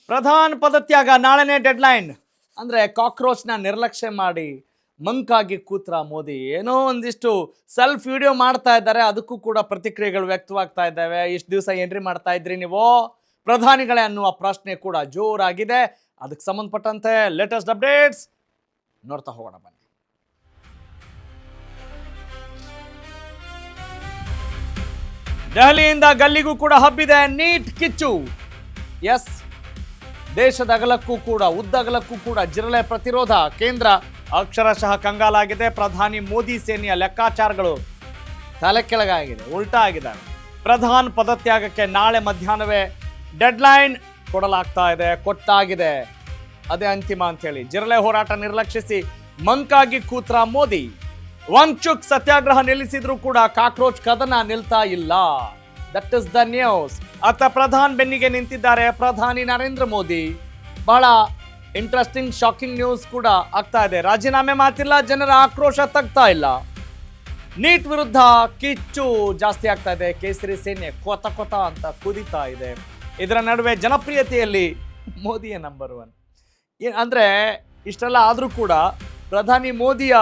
ಪ್ರಧಾನ್ ಪದತ್ಯಾಗ ನಾಳೆನೇ ಡೆಡ್ಲೈನ್ ಅಂದರೆ ಕಾಕ್ರೋಚ್ನ ನಿರ್ಲಕ್ಷ್ಯ ಮಾಡಿ ಮಂಕಾಗಿ ಕೂತ್ರ ಮೋದಿ. ಏನೋ ಒಂದಿಷ್ಟು ಸೆಲ್ಫ್ ವಿಡಿಯೋ ಮಾಡ್ತಾ ಇದ್ದಾರೆ, ಅದಕ್ಕೂ ಕೂಡ ಪ್ರತಿಕ್ರಿಯೆಗಳು ವ್ಯಕ್ತವಾಗ್ತಾ ಇದ್ದಾವೆ. ಇಷ್ಟು ದಿವಸ ಏನ್ರಿ ಮಾಡ್ತಾ ಇದ್ರಿ ನೀವು ಪ್ರಧಾನಿಗಳೇ ಅನ್ನುವ ಪ್ರಶ್ನೆ ಕೂಡ ಜೋರಾಗಿದೆ. ಅದಕ್ಕೆ ಸಂಬಂಧಪಟ್ಟಂತೆ ಲೇಟೆಸ್ಟ್ ಅಪ್ಡೇಟ್ಸ್ ನೋಡ್ತಾ ಹೋಗೋಣ ಬನ್ನಿ. ದೆಹಲಿಯಿಂದ ಗಲ್ಲಿಗೂ ಕೂಡ ಹಬ್ಬಿದೆ ನೀಟ್ ಕಿಚ್ಚು. ಎಸ್, ದೇಶದ ಅಗಲಕ್ಕೂ ಕೂಡ ಉದ್ದಗಲಕ್ಕೂ ಕೂಡ ಜಿರಳೆ ಪ್ರತಿರೋಧ. ಕೇಂದ್ರ ಅಕ್ಷರಶಃ ಕಂಗಾಲಾಗಿದೆ. ಪ್ರಧಾನಿ ಮೋದಿ ಸೇನೆಯ ಲೆಕ್ಕಾಚಾರಗಳು ತಲೆ ಕೆಳಗಾಗಿದೆ, ಉಲ್ಟಾ ಆಗಿದ್ದಾವೆ. ಪ್ರಧಾನ್ ಪದತ್ಯಾಗಕ್ಕೆ ನಾಳೆ ಮಧ್ಯಾಹ್ನವೇ ಡೆಡ್ಲೈನ್ ಕೊಟ್ಟಾಗಿದೆ. ಅದೇ ಅಂತಿಮ ಅಂತೇಳಿ ಜಿರಳೆ ಹೋರಾಟ ನಿರ್ಲಕ್ಷಿಸಿ ಮಂಕಾಗಿ ಕೂತ್ರ ಮೋದಿ. ವಾಂಗ್ಚುಕ್ ಸತ್ಯಾಗ್ರಹ ನಿಲ್ಲಿಸಿದ್ರು ಕೂಡ ಕಾಕ್ರೋಚ್ ಕದನ ನಿಲ್ತಾ ಇಲ್ಲ. That is the news. ಅತ್ತ ಪ್ರಧಾನ್ ಬೆನ್ನಿಗೆ ನಿಂತಿದ್ದಾರೆ ಪ್ರಧಾನಿ ನರೇಂದ್ರ ಮೋದಿ. ಬಹಳ ಇಂಟ್ರೆಸ್ಟಿಂಗ್ ಶಾಕಿಂಗ್ ನ್ಯೂಸ್ ಕೂಡ ಆಗ್ತಾ ಇದೆ. ರಾಜೀನಾಮೆ ಮಾತಿಲ್ಲ, ಜನರ ಆಕ್ರೋಶ ತಗ್ತಾ ಇಲ್ಲ. ನೀಟ್ ವಿರುದ್ಧ ಕಿಚ್ಚು ಜಾಸ್ತಿ ಆಗ್ತಾ ಇದೆ. ಕೇಸರಿ ಸೇನೆ ಕೊತ ಕೊತ ಅಂತ ಕುದಿತಾ ಇದೆ. ಇದರ ನಡುವೆ ಜನಪ್ರಿಯತೆಯಲ್ಲಿ ಮೋದಿಯ ನಂಬರ್ 1. ಅಂದ್ರೆ ಇಷ್ಟೆಲ್ಲ ಆದರೂ ಕೂಡ ಪ್ರಧಾನಿ ಮೋದಿಯ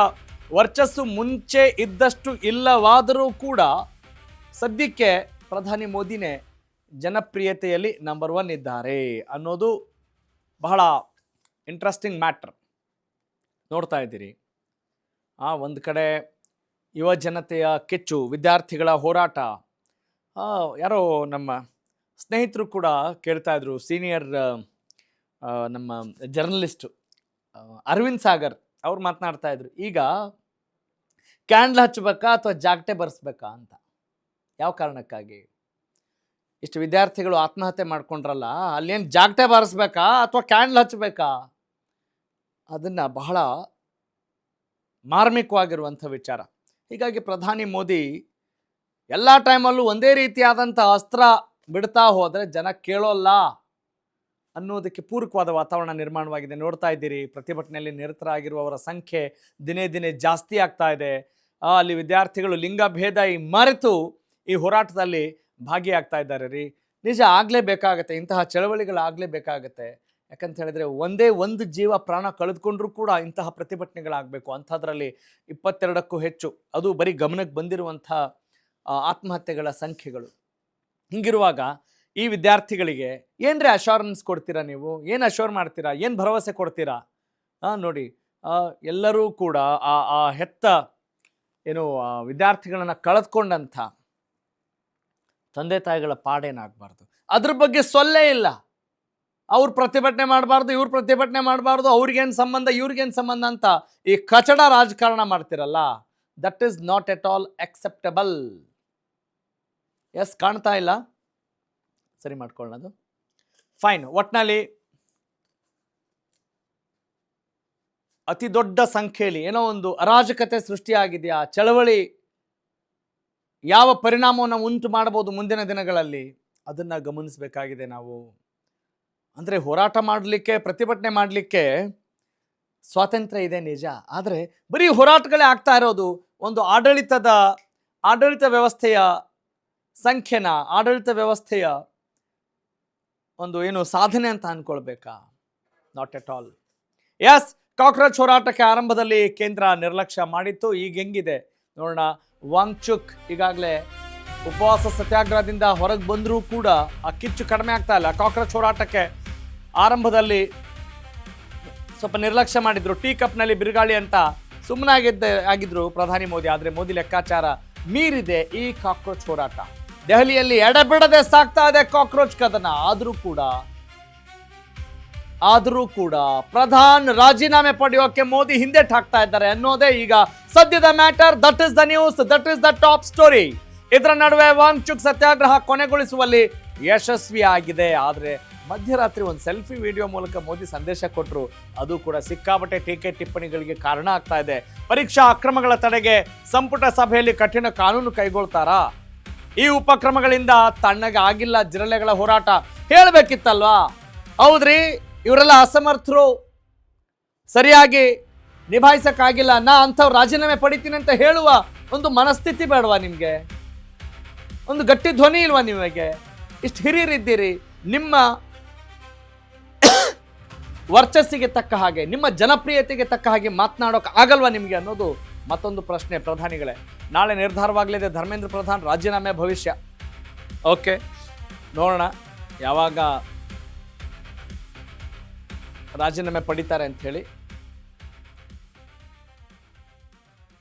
ವರ್ಚಸ್ಸು ಮುಂಚೆ ಇದ್ದಷ್ಟು ಇಲ್ಲವಾದರೂ ಕೂಡ ಸದ್ಯಕ್ಕೆ ಪ್ರಧಾನಿ ಮೋದಿನೇ ಜನಪ್ರಿಯತೆಯಲ್ಲಿ ನಂಬರ್ 1 ಇದ್ದಾರೆ ಅನ್ನೋದು ಬಹಳ ಇಂಟ್ರೆಸ್ಟಿಂಗ್ ಮ್ಯಾಟ್ರ್. ನೋಡ್ತಾ ಇದ್ದೀರಿ, ಒಂದು ಕಡೆ ಯುವ ಜನತೆಯ ಕಿಚ್ಚು, ವಿದ್ಯಾರ್ಥಿಗಳ ಹೋರಾಟ. ಯಾರೋ ನಮ್ಮ ಸ್ನೇಹಿತರು ಕೂಡ ಕೇಳ್ತಾ ಇದ್ರು, ಸೀನಿಯರ್ ನಮ್ಮ ಜರ್ನಲಿಸ್ಟು ಅರವಿಂದ್ ಸಾಗರ್ ಅವ್ರು ಮಾತನಾಡ್ತಾ ಇದ್ರು, ಈಗ ಕ್ಯಾಂಡ್ಲ್ ಹಚ್ಚಬೇಕಾ ಅಥವಾ ಜಾಗಟೆ ಬರೆಸ್ಬೇಕಾ ಅಂತ. ಯಾವ ಕಾರಣಕ್ಕಾಗಿ ಇಷ್ಟು ವಿದ್ಯಾರ್ಥಿಗಳು ಆತ್ಮಹತ್ಯೆ ಮಾಡ್ಕೊಂಡ್ರಲ್ಲ, ಅಲ್ಲೇನು ಜಾಗಟೆ ಬಾರಿಸ್ಬೇಕಾ ಅಥವಾ ಕ್ಯಾಂಡ್ಲ್ ಹಚ್ಚಬೇಕಾ? ಅದನ್ನು ಬಹಳ ಮಾರ್ಮಿಕವಾಗಿರುವಂಥ ವಿಚಾರ. ಹೀಗಾಗಿ ಪ್ರಧಾನಿ ಮೋದಿ ಎಲ್ಲ ಟೈಮಲ್ಲೂ ಒಂದೇ ರೀತಿಯಾದಂಥ ಅಸ್ತ್ರ ಬಿಡ್ತಾ ಹೋದರೆ ಜನ ಕೇಳೋಲ್ಲ ಅನ್ನೋದಕ್ಕೆ ಪೂರಕವಾದ ವಾತಾವರಣ ನಿರ್ಮಾಣವಾಗಿದೆ. ನೋಡ್ತಾ ಇದ್ದೀರಿ, ಪ್ರತಿಭಟನೆಯಲ್ಲಿ ನಿರತರಾಗಿರುವವರ ಸಂಖ್ಯೆ ದಿನೇ ದಿನೇ ಜಾಸ್ತಿ ಆಗ್ತಾ ಇದೆ. ಅಲ್ಲಿ ವಿದ್ಯಾರ್ಥಿಗಳು ಲಿಂಗ ಭೇದ ಮರೆತು ಈ ಹೋರಾಟದಲ್ಲಿ ಭಾಗಿಯಾಗ್ತಾ ಇದ್ದಾರೆ ರೀ. ನಿಜ, ಆಗಲೇಬೇಕಾಗತ್ತೆ, ಇಂತಹ ಚಳವಳಿಗಳಾಗಲೇಬೇಕಾಗತ್ತೆ. ಯಾಕಂತ ಹೇಳಿದ್ರೆ ಒಂದೇ ಒಂದು ಜೀವ ಪ್ರಾಣ ಕಳೆದುಕೊಂಡ್ರೂ ಕೂಡ ಇಂತಹ ಪ್ರತಿಭಟನೆಗಳಾಗಬೇಕು. ಅಂಥದ್ರಲ್ಲಿ 22ಕ್ಕೂ ಹೆಚ್ಚು, ಅದು ಬರೀ ಗಮನಕ್ಕೆ ಬಂದಿರುವಂಥ ಆತ್ಮಹತ್ಯೆಗಳ ಸಂಖ್ಯೆಗಳು. ಹಿಂಗಿರುವಾಗ ಈ ವಿದ್ಯಾರ್ಥಿಗಳಿಗೆ ಏನ್ರಿ ಅಶ್ಯೂರೆನ್ಸ್ ಕೊಡ್ತೀರಾ ನೀವು? ಏನು ಅಶ್ಯೂರ್ ಮಾಡ್ತೀರಾ? ಏನು ಭರವಸೆ ಕೊಡ್ತೀರಾ? ನೋಡಿ, ಎಲ್ಲರೂ ಕೂಡ ಆ ಹೆತ್ತ ವಿದ್ಯಾರ್ಥಿಗಳನ್ನು ಕಳೆದುಕೊಂಡಂಥ ತಂದೆ ತಾಯಿಗಳ ಪಾಡೇನಾಗಬಾರ್ದು, ಅದ್ರ ಬಗ್ಗೆ ಸೊಲ್ಲೇ ಇಲ್ಲ. ಅವ್ರು ಪ್ರತಿಭಟನೆ ಮಾಡಬಾರ್ದು, ಇವ್ರು ಪ್ರತಿಭಟನೆ ಮಾಡಬಾರ್ದು, ಅವ್ರಿಗೇನು ಸಂಬಂಧ ಇವ್ರಿಗೇನು ಸಂಬಂಧ ಅಂತ ಈ ಕಚಡ ರಾಜಕಾರಣ ಮಾಡ್ತಿರಲ್ಲ, that is not at all acceptable. Yes, ಕಾಣ್ತಾ ಇಲ್ಲ, ಸರಿ ಮಾಡ್ಕೊಳ್ಳೋದು ಫೈನ್. ಒಟ್ನಲ್ಲಿ ಅತಿ ದೊಡ್ಡ ಸಂಖ್ಯೆಯಲ್ಲಿ ಏನೋ ಒಂದು ಅರಾಜಕತೆ ಸೃಷ್ಟಿಯಾಗಿದೆಯಾ, ಚಳವಳಿ ಯಾವ ಪರಿಣಾಮವನ್ನು ಉಂಟು ಮಾಡಬಹುದು ಮುಂದಿನ ದಿನಗಳಲ್ಲಿ, ಅದನ್ನು ಗಮನಿಸಬೇಕಾಗಿದೆ ನಾವು. ಅಂದರೆ ಹೋರಾಟ ಮಾಡಲಿಕ್ಕೆ, ಪ್ರತಿಭಟನೆ ಮಾಡಲಿಕ್ಕೆ ಸ್ವಾತಂತ್ರ್ಯ ಇದೆ ನಿಜ, ಆದರೆ ಬರೀ ಹೋರಾಟಗಳೇ ಆಗ್ತಾ ಇರೋದು ಒಂದು ಆಡಳಿತ ವ್ಯವಸ್ಥೆಯ ಸಂಖ್ಯೆನ, ಆಡಳಿತ ವ್ಯವಸ್ಥೆಯ ಒಂದು ಸಾಧನೆ ಅಂತ ಅಂದ್ಕೊಳ್ಬೇಕಾ? Not at all. Yes, cockroach ಹೋರಾಟಕ್ಕೆ ಆರಂಭದಲ್ಲಿ ಕೇಂದ್ರ ನಿರ್ಲಕ್ಷ್ಯ ಮಾಡಿತ್ತು. ಈಗ ಹೆಂಗಿದೆ ನೋಡೋಣ. ವಾಂಗ್ಚುಕ್ ಈಗಾಗಲೇ ಉಪವಾಸ ಸತ್ಯಾಗ್ರಹದಿಂದ ಹೊರಗೆ ಬಂದರೂ ಕೂಡ ಆ ಕಿಚ್ಚು ಕಡಿಮೆ ಆಗ್ತಾ ಇಲ್ಲ. ಕಾಕ್ರೋಚ್ ಹೋರಾಟಕ್ಕೆ ಆರಂಭದಲ್ಲಿ ಸ್ವಲ್ಪ ನಿರ್ಲಕ್ಷ್ಯ ಮಾಡಿದ್ರು, ಟೀ ಕಪ್ನಲ್ಲಿ ಬಿರುಗಾಳಿ ಅಂತ ಆಗಿದ್ರು ಪ್ರಧಾನಿ ಮೋದಿ. ಆದರೆ ಮೋದಿ ಲೆಕ್ಕಾಚಾರ ಮೀರಿದೆ ಈ ಕಾಕ್ರೋಚ್ ಹೋರಾಟ. ದೆಹಲಿಯಲ್ಲಿ ಎಡೆಬಿಡದೆ ಸಾಕ್ತಾ ಇದೆ ಕಾಕ್ರೋಚ್ ಕದನ. ಆದರೂ ಕೂಡ ಪ್ರಧಾನ್ ರಾಜೀನಾಮೆ ಪಡೆಯೋಕೆ ಮೋದಿ ಹಿಂದೆಟ್ ಹಾಕ್ತಾ ಇದ್ದಾರೆ ಅನ್ನೋದೇ ಈಗ ಸದ್ಯದ matter. That is the news, that is the top story. ಇದರ ನಡುವೆ ವಾಂಗ್ಚುಕ್ ಸತ್ಯಾಗ್ರಹ ಕೊನೆಗೊಳಿಸುವಲ್ಲಿ ಯಶಸ್ವಿಯಾಗಿದೆ. ಆದರೆ ಮಧ್ಯರಾತ್ರಿ ಒಂದು ಸೆಲ್ಫಿ ವಿಡಿಯೋ ಮೂಲಕ ಮೋದಿ ಸಂದೇಶ ಕೊಟ್ಟರು. ಅದು ಕೂಡ ಸಿಕ್ಕಾಪಟ್ಟೆ ಟೀಕೆ ಟಿಪ್ಪಣಿಗಳಿಗೆ ಕಾರಣ ಆಗ್ತಾ ಇದೆ. ಪರೀಕ್ಷಾ ಅಕ್ರಮಗಳ ತಡೆಗೆ ಸಂಪುಟ ಸಭೆಯಲ್ಲಿ ಕಠಿಣ ಕಾನೂನು ಕೈಗೊಳ್ತಾರಾ? ಈ ಉಪಕ್ರಮಗಳಿಂದ ತಣ್ಣಗೆ ಆಗಿಲ್ಲ ಜಿರಳೆಗಳ ಹೋರಾಟ, ಹೇಳಬೇಕಿತ್ತಲ್ವಾ? ಹೌದ್ರಿ, ಇವರೆಲ್ಲ ಅಸಮರ್ಥರು, ಸರಿಯಾಗಿ ನಿಭಾಯಿಸಕ್ಕಾಗಿಲ್ಲ, ನಾ ಅಂಥವ್ರು ರಾಜೀನಾಮೆ ಪಡಿತೀನಿ ಅಂತ ಹೇಳುವ ಒಂದು ಮನಸ್ಥಿತಿ ಬೇಡವಾ ನಿಮಗೆ? ಒಂದು ಗಟ್ಟಿ ಧ್ವನಿ ಇಲ್ವಾ ನಿಮಗೆ? ಇಷ್ಟು ಹಿರಿಯರಿದ್ದೀರಿ, ನಿಮ್ಮ ವರ್ಚಸ್ಸಿಗೆ ತಕ್ಕ ಹಾಗೆ, ನಿಮ್ಮ ಜನಪ್ರಿಯತೆಗೆ ತಕ್ಕ ಹಾಗೆ ಮಾತನಾಡೋಕೆ ಆಗಲ್ವಾ ನಿಮಗೆ ಅನ್ನೋದು ಮತ್ತೊಂದು ಪ್ರಶ್ನೆ ಪ್ರಧಾನಿಗಳೇ. ನಾಳೆ ನಿರ್ಧಾರವಾಗಲಿದೆ ಧರ್ಮೇಂದ್ರ ಪ್ರಧಾನ್ ರಾಜೀನಾಮೆ ಭವಿಷ್ಯ. ಓಕೆ, ನೋಡೋಣ ಯಾವಾಗ ರಾಜೀನಾಮೆ ಪಡಿತಾರೆ ಅಂತ ಹೇಳಿ.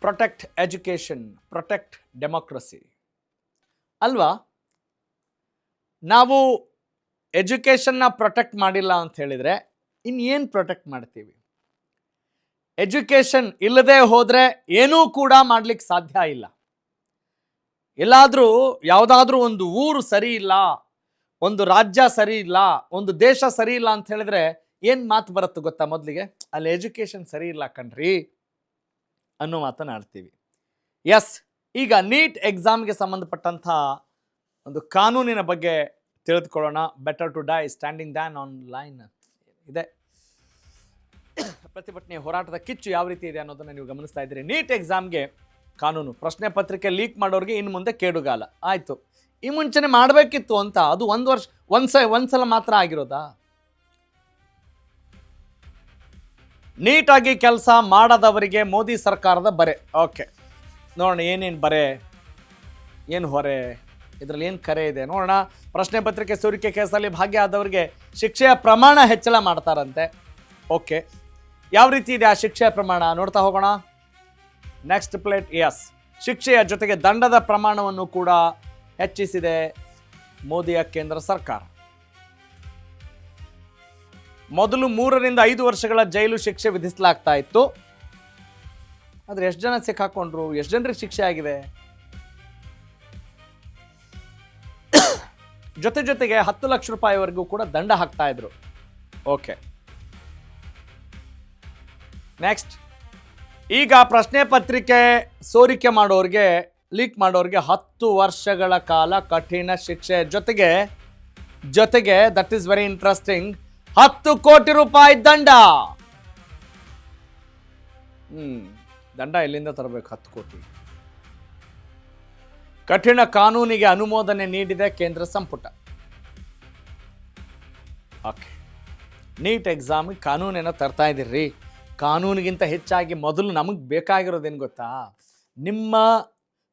ಪ್ರೊಟೆಕ್ಟ್ ಎಜುಕೇಷನ್, ಪ್ರೊಟೆಕ್ಟ್ ಡೆಮೋಕ್ರಸಿ ಅಲ್ವಾ? ನಾವು ಎಜುಕೇಷನ್ನ ಪ್ರೊಟೆಕ್ಟ್ ಮಾಡಿಲ್ಲ ಅಂತ ಹೇಳಿದರೆ ಇನ್ನೇನು ಪ್ರೊಟೆಕ್ಟ್ ಮಾಡ್ತೀವಿ? ಎಜುಕೇಷನ್ ಇಲ್ಲದೆ ಹೋದರೆ ಏನೂ ಕೂಡ ಮಾಡಲಿಕ್ಕೆ ಸಾಧ್ಯ ಇಲ್ಲ. ಎಲ್ಲಾದರೂ ಯಾವುದಾದ್ರೂ ಒಂದು ಊರು ಸರಿ ಇಲ್ಲ, ಒಂದು ರಾಜ್ಯ ಸರಿ ಇಲ್ಲ, ಒಂದು ದೇಶ ಸರಿ ಇಲ್ಲ ಅಂತ ಹೇಳಿದ್ರೆ ಏನು ಮಾತು ಬರುತ್ತೆ ಗೊತ್ತಾ? ಮೊದಲಿಗೆ ಅಲ್ಲಿ ಎಜುಕೇಷನ್ ಸರಿ ಇಲ್ಲ ಕಣ್ರಿ ಅನ್ನೋ ಮಾತನಾಡ್ತೀವಿ. ಎಸ್, ಈಗ ನೀಟ್ ಎಕ್ಸಾಮ್ಗೆ ಸಂಬಂಧಪಟ್ಟಂಥ ಒಂದು ಕಾನೂನಿನ ಬಗ್ಗೆ ತಿಳಿದುಕೊಳ್ಳೋಣ. Better to die standing than on line ಇದೆ. ಪ್ರತಿಭಟನೆಯ ಹೋರಾಟದ ಕಿಚ್ಚು ಯಾವ ರೀತಿ ಇದೆ ಅನ್ನೋದನ್ನು ನೀವು ಗಮನಿಸ್ತಾ ಇದ್ದೀರಿ. ನೀಟ್ ಎಕ್ಸಾಮ್ಗೆ ಕಾನೂನು, ಪ್ರಶ್ನೆ ಪತ್ರಿಕೆ ಲೀಕ್ ಮಾಡೋರಿಗೆ ಇನ್ನು ಮುಂದೆ ಕೇಡುಗಾಲ. ಆಯಿತು, ಈ ಮುಂಚೆನೆ ಮಾಡಬೇಕಿತ್ತು ಅಂತ, ಅದು ಒಂದ್ಸಲ ಮಾತ್ರ ಆಗಿರೋದಾ? ನೀಟಾಗಿ ಕೆಲಸ ಮಾಡದವರಿಗೆ ಮೋದಿ ಸರ್ಕಾರದ ಬರೆ. ಓಕೆ, ನೋಡೋಣ ಏನೇನು ಬರೆ, ಏನು ಹೊರೆ, ಇದರಲ್ಲಿ ಏನು ಕರೆ ಇದೆ ನೋಡೋಣ. ಪ್ರಶ್ನೆ ಪತ್ರಿಕೆ ಸೋರಿಕೆ ಕೇಸಲ್ಲಿ ಭಾಗಿಯಾದವರಿಗೆ ಶಿಕ್ಷೆಯ ಪ್ರಮಾಣ ಹೆಚ್ಚಳ ಮಾಡ್ತಾರಂತೆ. ಓಕೆ, ಯಾವ ರೀತಿ ಇದೆ ಆ ಶಿಕ್ಷೆಯ ಪ್ರಮಾಣ ನೋಡ್ತಾ ಹೋಗೋಣ. Next plate. ಎಸ್, ಶಿಕ್ಷೆಯ ಜೊತೆಗೆ ದಂಡದ ಪ್ರಮಾಣವನ್ನು ಕೂಡ ಹೆಚ್ಚಿಸಿದೆ ಮೋದಿಯ ಕೇಂದ್ರ ಸರ್ಕಾರ. ಮೊದಲು 3 ರಿಂದ 5 ವರ್ಷಗಳ ಜೈಲು ಶಿಕ್ಷೆ ವಿಧಿಸಲಾಗ್ತಾ ಇತ್ತು. ಆದರೆ ಎಷ್ಟು ಜನ ಸಿಕ್ಕಾಕೊಂಡ್ರು, ಎಷ್ಟು ಜನರಿಗೆ ಶಿಕ್ಷೆ ಆಗಿದೆ? ಜೊತೆಗೆ 10 ಲಕ್ಷ ರೂಪಾಯಿವರೆಗೂ ಕೂಡ ದಂಡ ಹಾಕ್ತಾ ಇದ್ರು. Okay, next. ಈಗ ಪ್ರಶ್ನೆ ಪತ್ರಿಕೆ ಸೋರಿಕೆ ಮಾಡೋರಿಗೆ, ಲೀಕ್ ಮಾಡೋರಿಗೆ 10 ವರ್ಷಗಳ ಕಾಲ ಕಠಿಣ ಶಿಕ್ಷೆ ಜೊತೆಗೆ ದಟ್ ಈಸ್ ವೆರಿ ಇಂಟ್ರೆಸ್ಟಿಂಗ್, 10 ಕೋಟಿ ರೂಪಾಯಿ ದಂಡ. ದಂಡ ಎಲ್ಲಿಂದ ತರಬೇಕು? 10 ಕೋಟಿ. ಕಠಿಣ ಕಾನೂನಿಗೆ ಅನುಮೋದನೆ ನೀಡಿದೆ ಕೇಂದ್ರ ಸಂಪುಟ. ಓಕೆ, ನೀಟ್ ಎಕ್ಸಾಮ್ ಕಾನೂನೇನೋ ತರ್ತಾ ಇದ್ದೀರಿ. ಕಾನೂನಿಗಿಂತ ಹೆಚ್ಚಾಗಿ ಮೊದಲು ನಮಗೆ ಬೇಕಾಗಿರೋದೇನು ಗೊತ್ತಾ? ನಿಮ್ಮ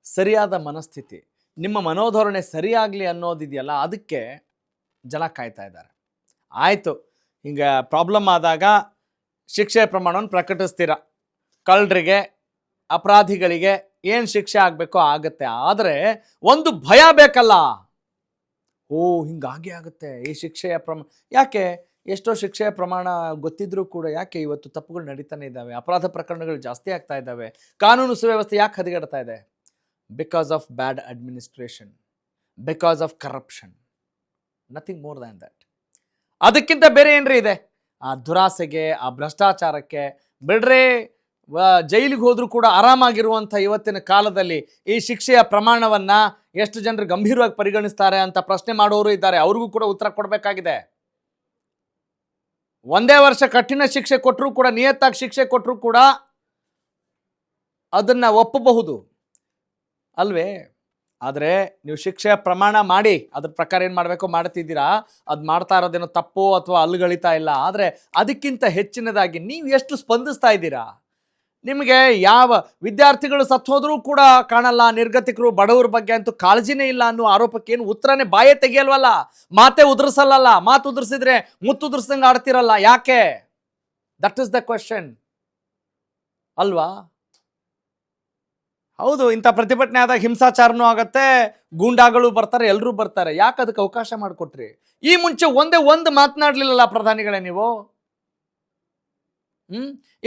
ಸರಿಯಾದ ಮನಸ್ಥಿತಿ, ನಿಮ್ಮ ಮನೋಧೋರಣೆ ಸರಿಯಾಗಲಿ ಅನ್ನೋದಿದೆಯಲ್ಲ, ಅದಕ್ಕೆ ಜನ ಕಾಯ್ತಾ ಇದ್ದಾರೆ. ಆಯಿತು, ಹಿಂಗೆ ಪ್ರಾಬ್ಲಮ್ ಆದಾಗ ಶಿಕ್ಷೆ ಪ್ರಮಾಣವನ್ನು ಪ್ರಕಟಿಸ್ತೀರ. ಕಳ್ಳರಿಗೆ, ಅಪರಾಧಿಗಳಿಗೆ ಏನು ಶಿಕ್ಷೆ ಆಗಬೇಕೋ ಆಗುತ್ತೆ. ಆದರೆ ಒಂದು ಭಯ ಬೇಕಲ್ಲ. ಹಿಂಗಾಗೆ ಆಗುತ್ತೆ ಈ ಶಿಕ್ಷೆಯ ಯಾಕೆ ಎಷ್ಟೋ ಶಿಕ್ಷೆಯ ಪ್ರಮಾಣ ಗೊತ್ತಿದ್ರೂ ಕೂಡ ಯಾಕೆ ಇವತ್ತು ತಪ್ಪುಗಳು ನಡೀತಾನೆ ಇದ್ದಾವೆ, ಅಪರಾಧ ಪ್ರಕರಣಗಳು ಜಾಸ್ತಿ ಆಗ್ತಾ ಇದ್ದಾವೆ, ಕಾನೂನು ಸುವ್ಯವಸ್ಥೆ ಯಾಕೆ ಹದಗೆಡ್ತಾ ಇದೆ? Because of bad administration, because of corruption, nothing more than that. ಅದಕ್ಕಿಂತ ಬೇರೆ ಏನ್ರಿ ಇದೆ? ಆ ದುರಾಸೆಗೆ, ಆ ಭ್ರಷ್ಟಾಚಾರಕ್ಕೆ ಬಿಡ್ರೆ. ಜೈಲಿಗೆ ಹೋದ್ರೂ ಕೂಡ ಆರಾಮಾಗಿರುವಂಥ ಇವತ್ತಿನ ಕಾಲದಲ್ಲಿ ಈ ಶಿಕ್ಷೆಯ ಪ್ರಮಾಣವನ್ನು ಎಷ್ಟು ಜನರು ಗಂಭೀರವಾಗಿ ಪರಿಗಣಿಸ್ತಾರೆ ಅಂತ ಪ್ರಶ್ನೆ ಮಾಡೋರು ಇದ್ದಾರೆ. ಅವ್ರಿಗೂ ಕೂಡ ಉತ್ತರ ಕೊಡಬೇಕಾಗಿದೆ. ಒಂದೇ ವರ್ಷ ಕಠಿಣ ಶಿಕ್ಷೆ ಕೊಟ್ಟರೂ ಕೂಡ, ನಿಯತ್ತಾಗಿ ಶಿಕ್ಷೆ ಕೊಟ್ಟರೂ ಕೂಡ ಅದನ್ನ ಒಪ್ಪಬಹುದು ಅಲ್ವೇ? ಆದರೆ ನೀವು ಶಿಕ್ಷೆಯ ಪ್ರಮಾಣ ಮಾಡಿ ಅದ್ರ ಪ್ರಕಾರ ಏನು ಮಾಡಬೇಕು ಮಾಡ್ತಿದ್ದೀರಾ. ಅದು ಮಾಡ್ತಾ ಇರೋದೇನೋ ತಪ್ಪು ಅಥವಾ ಅಲ್ಲುಗಳಿತಾ ಇಲ್ಲ. ಆದರೆ ಅದಕ್ಕಿಂತ ಹೆಚ್ಚಿನದಾಗಿ ನೀವು ಎಷ್ಟು ಸ್ಪಂದಿಸ್ತಾ ಇದ್ದೀರಾ? ನಿಮಗೆ ಯಾವ ವಿದ್ಯಾರ್ಥಿಗಳು ಸತ್ತೋದ್ರೂ ಕೂಡ ಕಾಣಲ್ಲ, ನಿರ್ಗತಿಕರು ಬಡವರ ಬಗ್ಗೆ ಅಂತೂ ಕಾಳಜಿನೇ ಇಲ್ಲ ಅನ್ನೋ ಆರೋಪಕ್ಕೆ ಏನು ಉತ್ತರನೇ ಬಾಯೇ ತೆಗಿಯಲ್ವಲ್ಲ, ಮಾತೇ ಉದುರಿಸಲ್ಲ. ಮಾತು ಉದುರಿಸಿದ್ರೆ ಮುತ್ತು ಉದುರಿಸ್ದಂಗೆ ಆಡ್ತಿರಲ್ಲ, ಯಾಕೆ? ದಟ್ ಇಸ್ ದ ಕ್ವೆಶ್ಚನ್ ಅಲ್ವಾ? ಹೌದು, ಇಂಥ ಪ್ರತಿಭಟನೆ ಆದಾಗ ಹಿಂಸಾಚಾರನೂ ಆಗತ್ತೆ, ಗೂಂಡಾಗಳು ಬರ್ತಾರೆ, ಎಲ್ಲರೂ ಬರ್ತಾರೆ. ಯಾಕೆ ಅದಕ್ಕೆ ಅವಕಾಶ ಮಾಡಿಕೊಟ್ರಿ? ಈ ಮುಂಚೆ ಒಂದು ಮಾತನಾಡಲಿಲ್ಲಲ್ಲ ಪ್ರಧಾನಿಗಳೇ ನೀವು?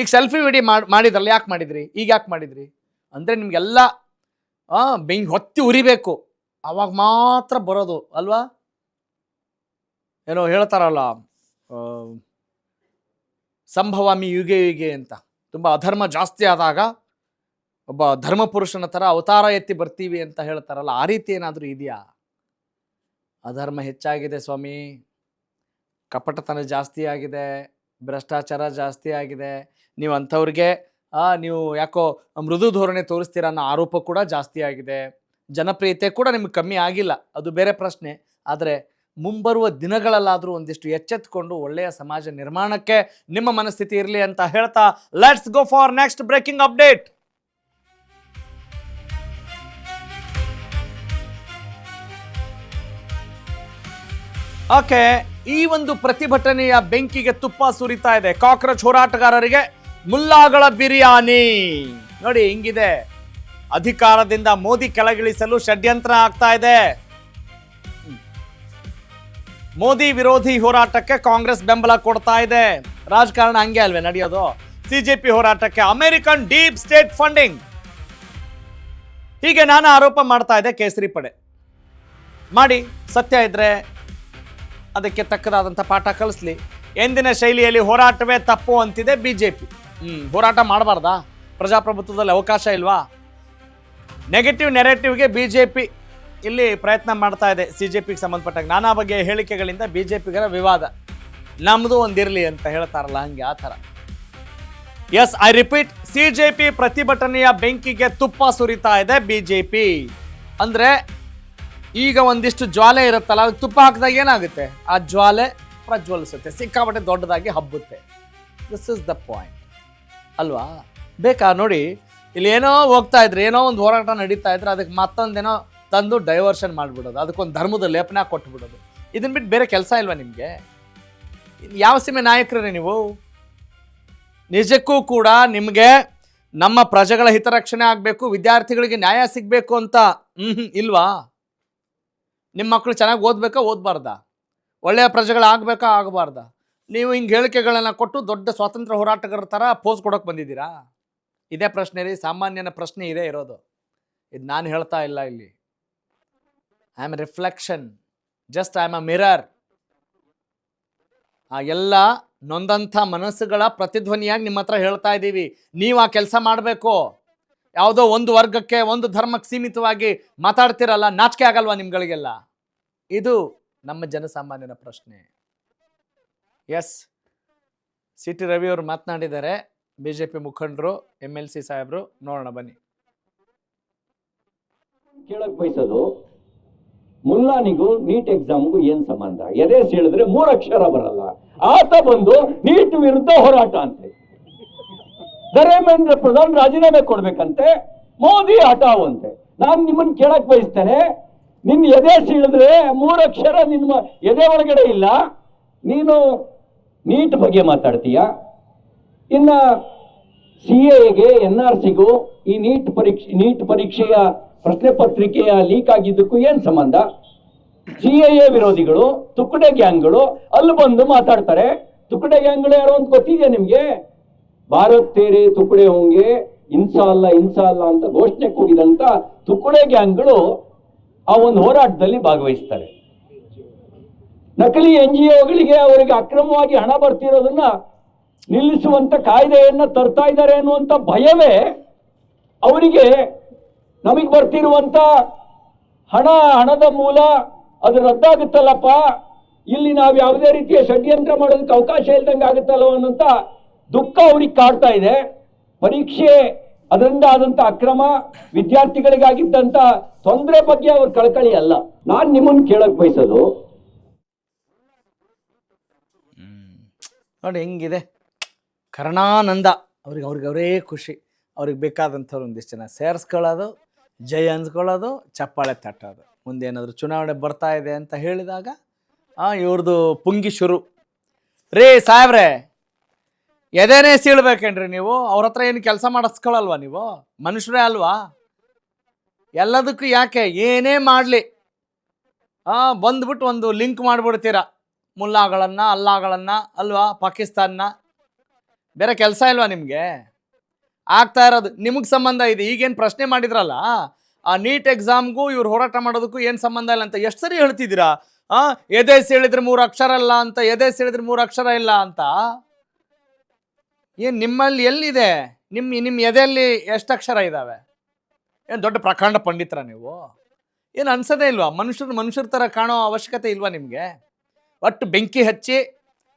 ಈಗ ಸೆಲ್ಫಿ ವಿಡಿಯೋ ಮಾಡಿದ್ರಲ್ಲ, ಯಾಕೆ ಮಾಡಿದ್ರಿ? ಈಗ ಯಾಕೆ ಮಾಡಿದ್ರಿ ಅಂದರೆ ನಿಮಗೆಲ್ಲ ಬೆಂಕಿ ಹೊತ್ತಿ ಉರಿಬೇಕು, ಅವಾಗ ಮಾತ್ರ ಬರೋದು ಅಲ್ವಾ? ಏನೋ ಹೇಳ್ತಾರಲ್ಲ, ಸಂಭವಾಮಿ ಯುಗೆ ಯುಗೆ ಅಂತ. ತುಂಬ ಅಧರ್ಮ ಜಾಸ್ತಿ ಆದಾಗ ಒಬ್ಬ ಧರ್ಮಪುರುಷನ ಥರ ಅವತಾರ ಎತ್ತಿ ಬರ್ತೀವಿ ಅಂತ ಹೇಳ್ತಾರಲ್ಲ, ಆ ರೀತಿ ಏನಾದರೂ ಇದೆಯಾ? ಅಧರ್ಮ ಹೆಚ್ಚಾಗಿದೆ ಸ್ವಾಮಿ, ಕಪಟತನ ಜಾಸ್ತಿ ಆಗಿದೆ, ಭ್ರಷ್ಟಾಚಾರ ಜಾಸ್ತಿ ಆಗಿದೆ. ನೀವು ಅಂಥವ್ರಿಗೆ ನೀವು ಯಾಕೋ ಮೃದು ಧೋರಣೆ ತೋರಿಸ್ತೀರ ಅನ್ನೋ ಆರೋಪ ಕೂಡ ಜಾಸ್ತಿ ಆಗಿದೆ. ಜನಪ್ರಿಯತೆ ಕೂಡ ನಿಮ್ಗೆ ಕಮ್ಮಿ ಆಗಿಲ್ಲ, ಅದು ಬೇರೆ ಪ್ರಶ್ನೆ. ಆದರೆ ಮುಂಬರುವ ದಿನಗಳಲ್ಲಾದರೂ ಒಂದಿಷ್ಟು ಎಚ್ಚೆತ್ತುಕೊಂಡು ಒಳ್ಳೆಯ ಸಮಾಜ ನಿರ್ಮಾಣಕ್ಕೆ ನಿಮ್ಮ ಮನಸ್ಥಿತಿ ಇರಲಿ ಅಂತ ಹೇಳ್ತಾ let's go for next breaking update. Okay, ಈ ಒಂದು ಪ್ರತಿಭಟನೆಯ ಬೆಂಕಿಗೆ ತುಪ್ಪ ಸುರಿತಾ ಇದೆ. ಕಾಕ್ರೋಚ್ ಹೋರಾಟಗಾರರಿಗೆ ಮುಲ್ಲಾಗಳ ಬಿರಿಯಾನಿ. ನೋಡಿ ಹಿಂಗಿದೆ, ಅಧಿಕಾರದಿಂದ ಮೋದಿ ಕೆಳಗಿಳಿಸಲು ಷಡ್ಯಂತ್ರ ಆಗ್ತಾ ಇದೆ. ಮೋದಿ ವಿರೋಧಿ ಹೋರಾಟಕ್ಕೆ ಕಾಂಗ್ರೆಸ್ ಬೆಂಬಲ ಕೊಡ್ತಾ ಇದೆ. ರಾಜಕಾರಣ ಹಂಗೆ ಅಲ್ವೇ ನಡೆಯೋದು. ಸಿಜೆಪಿ ಹೋರಾಟಕ್ಕೆ ಅಮೆರಿಕನ್ ಡೀಪ್ ಸ್ಟೇಟ್ ಫಂಡಿಂಗ್, ಹೀಗೆ ನಾನಾ ಆರೋಪ ಮಾಡ್ತಾ ಇದೆ ಕೇಸರಿ ಪಡೆ. ಮಾಡಿ, ಸತ್ಯ ಇದ್ರೆ ಅದಕ್ಕೆ ತಕ್ಕದಾದಂಥ ಪಾಠ ಕಲಿಸ್ಲಿ. ಎಂದಿನ ಶೈಲಿಯಲ್ಲಿ ಹೋರಾಟವೇ ತಪ್ಪು ಅಂತಿದೆ ಬಿಜೆಪಿ. ಹೋರಾಟ ಮಾಡಬಾರ್ದಾ? ಪ್ರಜಾಪ್ರಭುತ್ವದಲ್ಲಿ ಅವಕಾಶ ಇಲ್ವಾ? ನೆಗೆಟಿವ್ ನೆರೆಟಿವ್ಗೆ ಬಿಜೆಪಿ ಇಲ್ಲಿ ಪ್ರಯತ್ನ ಮಾಡ್ತಾ ಇದೆ. ಸಿಜೆಪಿಗೆ ಸಂಬಂಧಪಟ್ಟಾಗ ನಾನಾ ಬಗೆಯ ಹೇಳಿಕೆಗಳಿಂದ ಬಿಜೆಪಿಗರ ವಿವಾದ. ನಮ್ಮದು ಒಂದಿರಲಿ ಅಂತ ಹೇಳ್ತಾರಲ್ಲ, ಹಂಗೆ ಆ ಥರ. ಎಸ್, ಐ ರಿಪೀಟ್, ಸಿಜೆಪಿ ಪ್ರತಿಭಟನೆಯ ಬೆಂಕಿಗೆ ತುಪ್ಪ ಸುರಿತಾ ಇದೆ ಬಿಜೆಪಿ. ಅಂದರೆ ಈಗ ಒಂದಿಷ್ಟು ಜ್ವಾಲೆ ಇರುತ್ತಲ್ಲ, ಅದಕ್ಕೆ ತುಪ್ಪ ಹಾಕಿದಾಗ ಏನಾಗುತ್ತೆ? ಆ ಜ್ವಾಲೆ ಪ್ರಜ್ವಲಿಸುತ್ತೆ, ಸಿಕ್ಕಾಪಟ್ಟೆ ದೊಡ್ಡದಾಗಿ ಹಬ್ಬುತ್ತೆ. ದಿಸ್ ಇಸ್ ದ ಪಾಯಿಂಟ್ ಅಲ್ವಾ? ಬೇಕಾ ನೋಡಿ, ಇಲ್ಲಿ ಏನೋ ಹೋಗ್ತಾ ಇದ್ರೆ, ಏನೋ ಒಂದು ಹೋರಾಟ ನಡೀತಾ ಇದ್ರೆ ಅದಕ್ಕೆ ಮತ್ತೊಂದೇನೋ ತಂದು ಡೈವರ್ಷನ್ ಮಾಡಿಬಿಡೋದು, ಅದಕ್ಕೊಂದು ಧರ್ಮದ ಲೇಪನ ಕೊಟ್ಬಿಡೋದು. ಇದನ್ನ ಬಿಟ್ಟು ಬೇರೆ ಕೆಲಸ ಇಲ್ವಾ ನಿಮಗೆ? ಯಾವ ಸೀಮೆ ನಾಯಕರೇ ನೀವು? ನಿಜಕ್ಕೂ ಕೂಡ ನಿಮಗೆ ನಮ್ಮ ಪ್ರಜೆಗಳ ಹಿತರಕ್ಷಣೆ ಆಗಬೇಕು, ವಿದ್ಯಾರ್ಥಿಗಳಿಗೆ ನ್ಯಾಯ ಸಿಗಬೇಕು ಅಂತ ಇಲ್ವಾ? ನಿಮ್ಮ ಮಕ್ಕಳು ಚೆನ್ನಾಗಿ ಓದಬೇಕಾ, ಓದಬಾರ್ದಾ? ಒಳ್ಳೆಯ ಪ್ರಜೆಗಳಾಗಬೇಕಾ, ಆಗಬಾರ್ದಾ? ನೀವು ಹಿಂಗೆ ಹೇಳಿಕೆಗಳನ್ನು ಕೊಟ್ಟು ದೊಡ್ಡ ಸ್ವಾತಂತ್ರ್ಯ ಹೋರಾಟಗಾರರ ಥರ ಪೋಸ್ ಕೊಡೋಕೆ ಬಂದಿದ್ದೀರಾ? ಇದೇ ಪ್ರಶ್ನೆ ರೀ, ಸಾಮಾನ್ಯನ ಪ್ರಶ್ನೆ ಇದೇ ಇರೋದು. ಇದು ನಾನು ಹೇಳ್ತಾ ಇಲ್ಲ ಇಲ್ಲಿ. I am reflection, just I am a mirror. ಆ ಎಲ್ಲ ನೊಂದಂಥ ಮನಸ್ಸುಗಳ ಪ್ರತಿಧ್ವನಿಯಾಗಿ ನಿಮ್ಮ ಹತ್ರ ಹೇಳ್ತಾ ಇದ್ದೀವಿ. ನೀವು ಆ ಕೆಲಸ ಮಾಡಬೇಕು. ಯಾವುದೋ ಒಂದು ವರ್ಗಕ್ಕೆ, ಒಂದು ಧರ್ಮಕ್ಕೆ ಸೀಮಿತವಾಗಿ ಮಾತಾಡ್ತಿರಲ್ಲ, ನಾಚಿಕೆ ಆಗಲ್ವಾ ನಿಮ್ಗಳಿಗೆಲ್ಲ? ಇದು ನಮ್ಮ ಜನಸಾಮಾನ್ಯನ ಪ್ರಶ್ನೆ. ಎಸ್, ಸಿ ಟಿ ರವಿ ಅವರು ಮಾತನಾಡಿದ್ದಾರೆ, ಬಿಜೆಪಿ ಮುಖಂಡರು, MLC ಸಾಹೇಬರು. ನೋಡೋಣ ಬನ್ನಿ. ಕೇಳಕ್ ಬಯಸೋದು, ಮುಲ್ಲಾನಿಗೂ ನೀಟ್ ಎಕ್ಸಾಮ್ಗೂ ಏನ್ ಸಂಬಂಧ? ಎದೆ ಹೇಳಿದ್ರೆ 3 ಅಕ್ಷರ ಬರಲ್ಲ. ಆತ ಬಂದು ನೀಟ್ ವಿರುದ್ಧ ಹೋರಾಟ ಅಂತೆ. ಧರ್ಮೇಂದ್ರ ಪ್ರಧಾನ್ ರಾಜೀನಾಮೆ ಕೊಡ್ಬೇಕಂತೆ, ಮೋದಿ ಹಠಾವಂತೆ. ನಾನು ನಿಮ್ಮನ್ನ ಕೇಳಕ್ ಬಯಸ್ತೇನೆ, ನಿನ್ ಎದೆ ಸೀಳಿದ್ರೆ 3 ಅಕ್ಷರ ನಿಮ್ಮ ಎದೆ ಒಳಗಡೆ ಇಲ್ಲ, ನೀನು ನೀಟ್ ಬಗ್ಗೆ ಮಾತಾಡ್ತೀಯ. ಇನ್ನ CAಗೆ, NRCಗೂ ಈ ನೀಟ್ ಪರೀಕ್ಷೆಯ ಪ್ರಶ್ನೆ ಪತ್ರಿಕೆಯ ಲೀಕ್ ಆಗಿದ್ದಕ್ಕೂ ಏನ್ ಸಂಬಂಧ? CAA ವಿರೋಧಿಗಳು, ತುಕಡೆ ಗ್ಯಾಂಗ್ಗಳು ಅಲ್ಲಿ ಬಂದು ಮಾತಾಡ್ತಾರೆ. ತುಕಡೆ ಗ್ಯಾಂಗ್ಗಳು ಯಾರು ಅಂತ ಗೊತ್ತಿದೆಯಾ ನಿಮ್ಗೆ? ಭಾರತ್ ತೇರೆ ತುಕಡೆ ಹೋಂಗೆ, ಇನ್ಸಾ ಅಲ್ಲ ಅಂತ ಘೋಷಣೆ ಕೂಗಿದಂತ ತುಕಡೆ ಗ್ಯಾಂಗ್ಗಳು ಆ ಒಂದು ಹೋರಾಟದಲ್ಲಿ ಭಾಗವಹಿಸ್ತಾರೆ. ನಕಲಿ NGOಗಳಿಗೆ ಅವರಿಗೆ ಅಕ್ರಮವಾಗಿ ಹಣ ಬರ್ತಿರೋದನ್ನ ನಿಲ್ಲಿಸುವಂತ ಕಾಯ್ದೆಯನ್ನ ತರ್ತಾ ಇದ್ದಾರೆ ಅನ್ನುವಂತ ಭಯವೇ ಅವರಿಗೆ. ನಮಗೆ ಬರ್ತಿರುವಂತ ಹಣದ ಮೂಲ ಅದು ರದ್ದಾಗುತ್ತಲ್ಲಪ್ಪ, ಇಲ್ಲಿ ನಾವು ಯಾವುದೇ ರೀತಿಯ ಷಡ್ಯಂತ್ರ ಮಾಡೋದಕ್ಕೆ ಅವಕಾಶ ಇಲ್ದಂಗೆ ಆಗುತ್ತಲ್ಲ ಅನ್ನೋಂಥ ದುಃಖ ಅವ್ರಿಗೆ ಕಾಡ್ತಾ ಇದೆ. ಪರೀಕ್ಷೆ, ಅದರಿಂದ ಆದಂತ ಅಕ್ರಮ, ವಿದ್ಯಾರ್ಥಿಗಳಿಗಾಗಿದ್ದಂತ ತೊಂದರೆ ಬಗ್ಗೆ ಅವ್ರ ಕಳಕಳಿ ಅಲ್ಲ. ನಾನ್ ನಿಮ್ಮನ್ನು ಕೇಳಕ್ ಬಯಸೋದು, ನೋಡಿ ಹೆಂಗಿದೆ ಕರ್ಣಾನಂದ. ಅವ್ರಿಗೆ ಅವರೇ ಖುಷಿ. ಅವ್ರಿಗೆ ಬೇಕಾದಂಥವ್ರು ಒಂದಿಷ್ಟು ಜನ ಸೇರಿಸ್ಕೊಳ್ಳೋದು, ಜೈ ಅನ್ಸ್ಕೊಳ್ಳೋದು, ಚಪ್ಪಾಳೆ ತಟ್ಟೋದು. ಮುಂದೆ ಏನಾದರೂ ಚುನಾವಣೆ ಬರ್ತಾ ಇದೆ ಅಂತ ಹೇಳಿದಾಗ ಇವ್ರದ್ದು ಪುಂಗಿ ಶುರು. ರೀ ಸಾಹೇಬ್ರೆ, ಎದೇನೇ ಸೀಳ್ಬೇಕೇನ್ರಿ ನೀವು? ಅವ್ರ ಹತ್ರ ಏನು ಕೆಲಸ ಮಾಡಿಸ್ಕೊಳ್ಳಲ್ವಾ ನೀವು? ಮನುಷ್ಯರೇ ಅಲ್ವಾ? ಎಲ್ಲದಕ್ಕೂ ಯಾಕೆ ಏನೇ ಮಾಡಲಿ ಬಂದ್ಬಿಟ್ಟು ಒಂದು ಲಿಂಕ್ ಮಾಡಿಬಿಡ್ತೀರ, ಮುಲ್ಲಾಗಳನ್ನು, ಅಲ್ಲಾಗಳನ್ನು ಅಲ್ವಾ, ಪಾಕಿಸ್ತಾನ. ಬೇರೆ ಕೆಲಸ ಇಲ್ವಾ ನಿಮಗೆ? ಆಗ್ತಾ ಇರೋದು ನಿಮಗೆ ಸಂಬಂಧ ಇದೆ. ಈಗೇನು ಪ್ರಶ್ನೆ ಮಾಡಿದ್ರಲ್ಲ, ಆ ನೀಟ್ ಎಕ್ಸಾಮ್ಗೂ ಇವ್ರು ಹೋರಾಟ ಮಾಡೋದಕ್ಕೂ ಏನು ಸಂಬಂಧ ಇಲ್ಲ ಅಂತ ಎಷ್ಟು ಸರಿ ಹೇಳ್ತಿದ್ದೀರಾ? ಎದೆ ಹೇಳಿದ್ರೆ 3 ಅಕ್ಷರ ಇಲ್ಲ ಅಂತ, ಎದೆ ಹೇಳಿದ್ರೆ 3 ಅಕ್ಷರ ಇಲ್ಲ ಅಂತ. ಏನು ನಿಮ್ಮಲ್ಲಿ ಎಲ್ಲಿದೆ? ನಿಮ್ಮ ಎದೆಯಲ್ಲಿ ಎಷ್ಟು ಅಕ್ಷರ ಇದ್ದಾವೆ? ಏನು ದೊಡ್ಡ ಪ್ರಕಾಂಡ ಪಂಡಿತರ ನೀವು? ಏನು ಅನ್ಸೋದೇ ಇಲ್ವಾ? ಮನುಷ್ಯರ ಥರ ಕಾಣೋ ಅವಶ್ಯಕತೆ ಇಲ್ವಾ ನಿಮಗೆ? ಒಟ್ಟು ಬೆಂಕಿ ಹಚ್ಚಿ